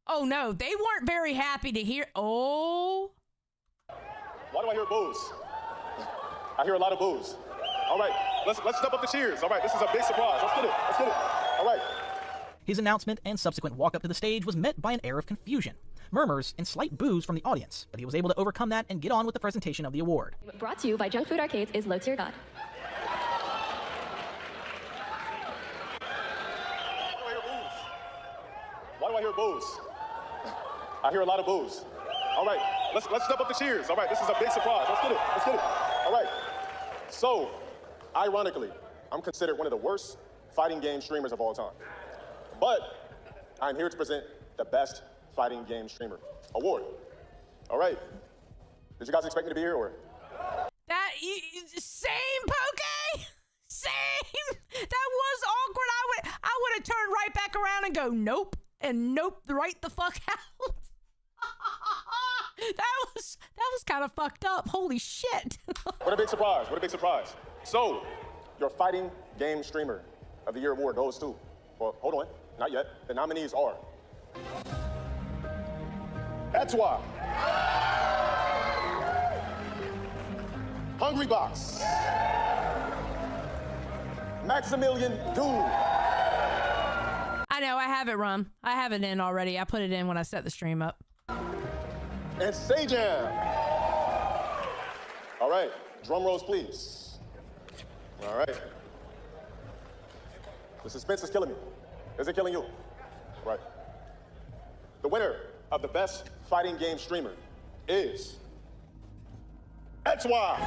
Oh no, they weren't very happy to hear. Oh. Why do I hear boos? I hear a lot of boos. All right, let's step up the cheers. All right, this is a big surprise. Let's get it. Let's get it. All right. His announcement and subsequent walk up to the stage was met by an air of confusion, murmurs, and slight boos from the audience, but he was able to overcome that and get on with the presentation of the award. Brought to you by Junk Food Arcades is LowTierGod. Why do I hear boos? I hear a lot of boos. All right, let's step up the cheers. All right, this is a big surprise. Let's get it. Let's get it. All right. So, ironically, I'm considered one of the worst fighting game streamers of all time. But I'm here to present the Best Fighting Game Streamer Award. All right. Did you guys expect me to be here or? That same Poke? Same. That was awkward. I would have turned right back around and go, nope, and nope, right the fuck out. That was kind of fucked up. Holy shit. What a big surprise. What a big surprise. So, your Fighting Game Streamer of the Year award goes to, well, hold on, not yet. The nominees are Etois, Hungry Box, Maximilian Doom. I know, I have it, Rum. I have it in already. I put it in when I set the stream up. And Sajam. All right, drum rolls, please. All right. The suspense is killing me. Is it killing you? Right. The winner of the Best Fighting Game Streamer is Etois.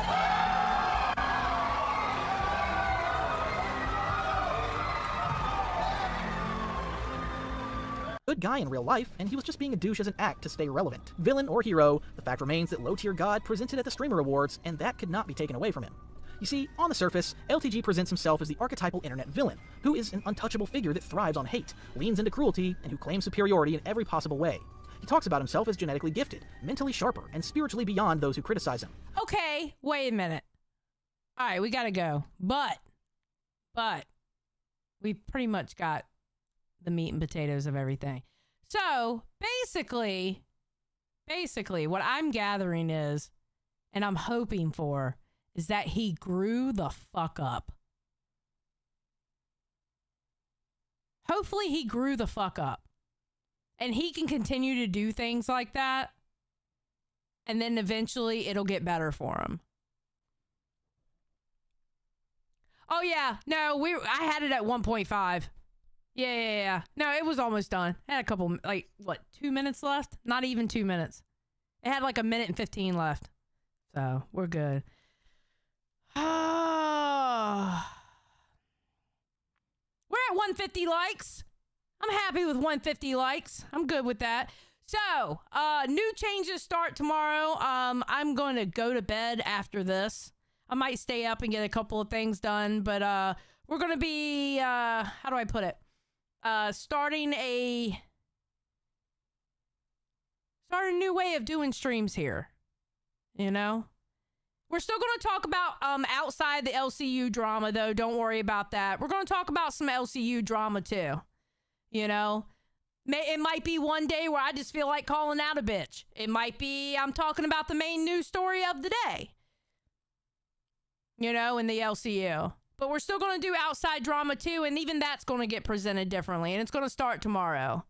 Good guy in real life, and he was just being a douche as an act to stay relevant. Villain or hero, the fact remains that LowTierGod presented at the Streamer Awards, and that could not be taken away from him. You see, on the surface, LTG presents himself as the archetypal internet villain, who is an untouchable figure that thrives on hate, leans into cruelty, and who claims superiority in every possible way. He talks about himself as genetically gifted, mentally sharper, and spiritually beyond those who criticize him. Okay, wait a minute. All right, we gotta go. But, we pretty much got the meat and potatoes of everything. So, basically, what I'm gathering is, and I'm hoping for, is that he grew the fuck up. Hopefully he grew the fuck up. And he can continue to do things like that. And then eventually it'll get better for him. Oh yeah, no, I had it at 1.5. Yeah. No, it was almost done. I had a couple, 2 minutes left? Not even 2 minutes. It had like 1 minute and 15 left. So, we're good. We're at 150 likes. I'm happy with 150 likes. I'm good with that. So, new changes start tomorrow. I'm going to go to bed after this. I might stay up and get a couple of things done, but we're going to be, how do I put it? Starting a new way of doing streams here. You know? We're still going to talk about outside the LCU drama, though. Don't worry about that. We're going to talk about some LCU drama, too. You know? It might be one day where I just feel like calling out a bitch. It might be I'm talking about the main news story of the day. You know, in the LCU. But we're still going to do outside drama, too, and even that's going to get presented differently, and it's going to start tomorrow.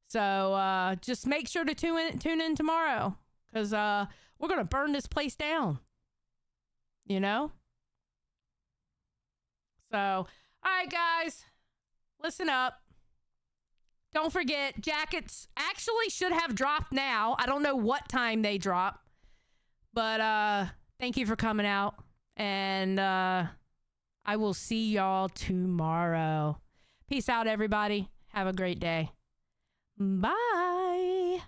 So just make sure to tune in tomorrow, because we're going to burn this place down. You know? So, all right, guys, listen up. Don't forget, jackets actually should have dropped now. I don't know what time they drop, but thank you for coming out, and I will see y'all tomorrow. Peace out, everybody. Have a great day. Bye.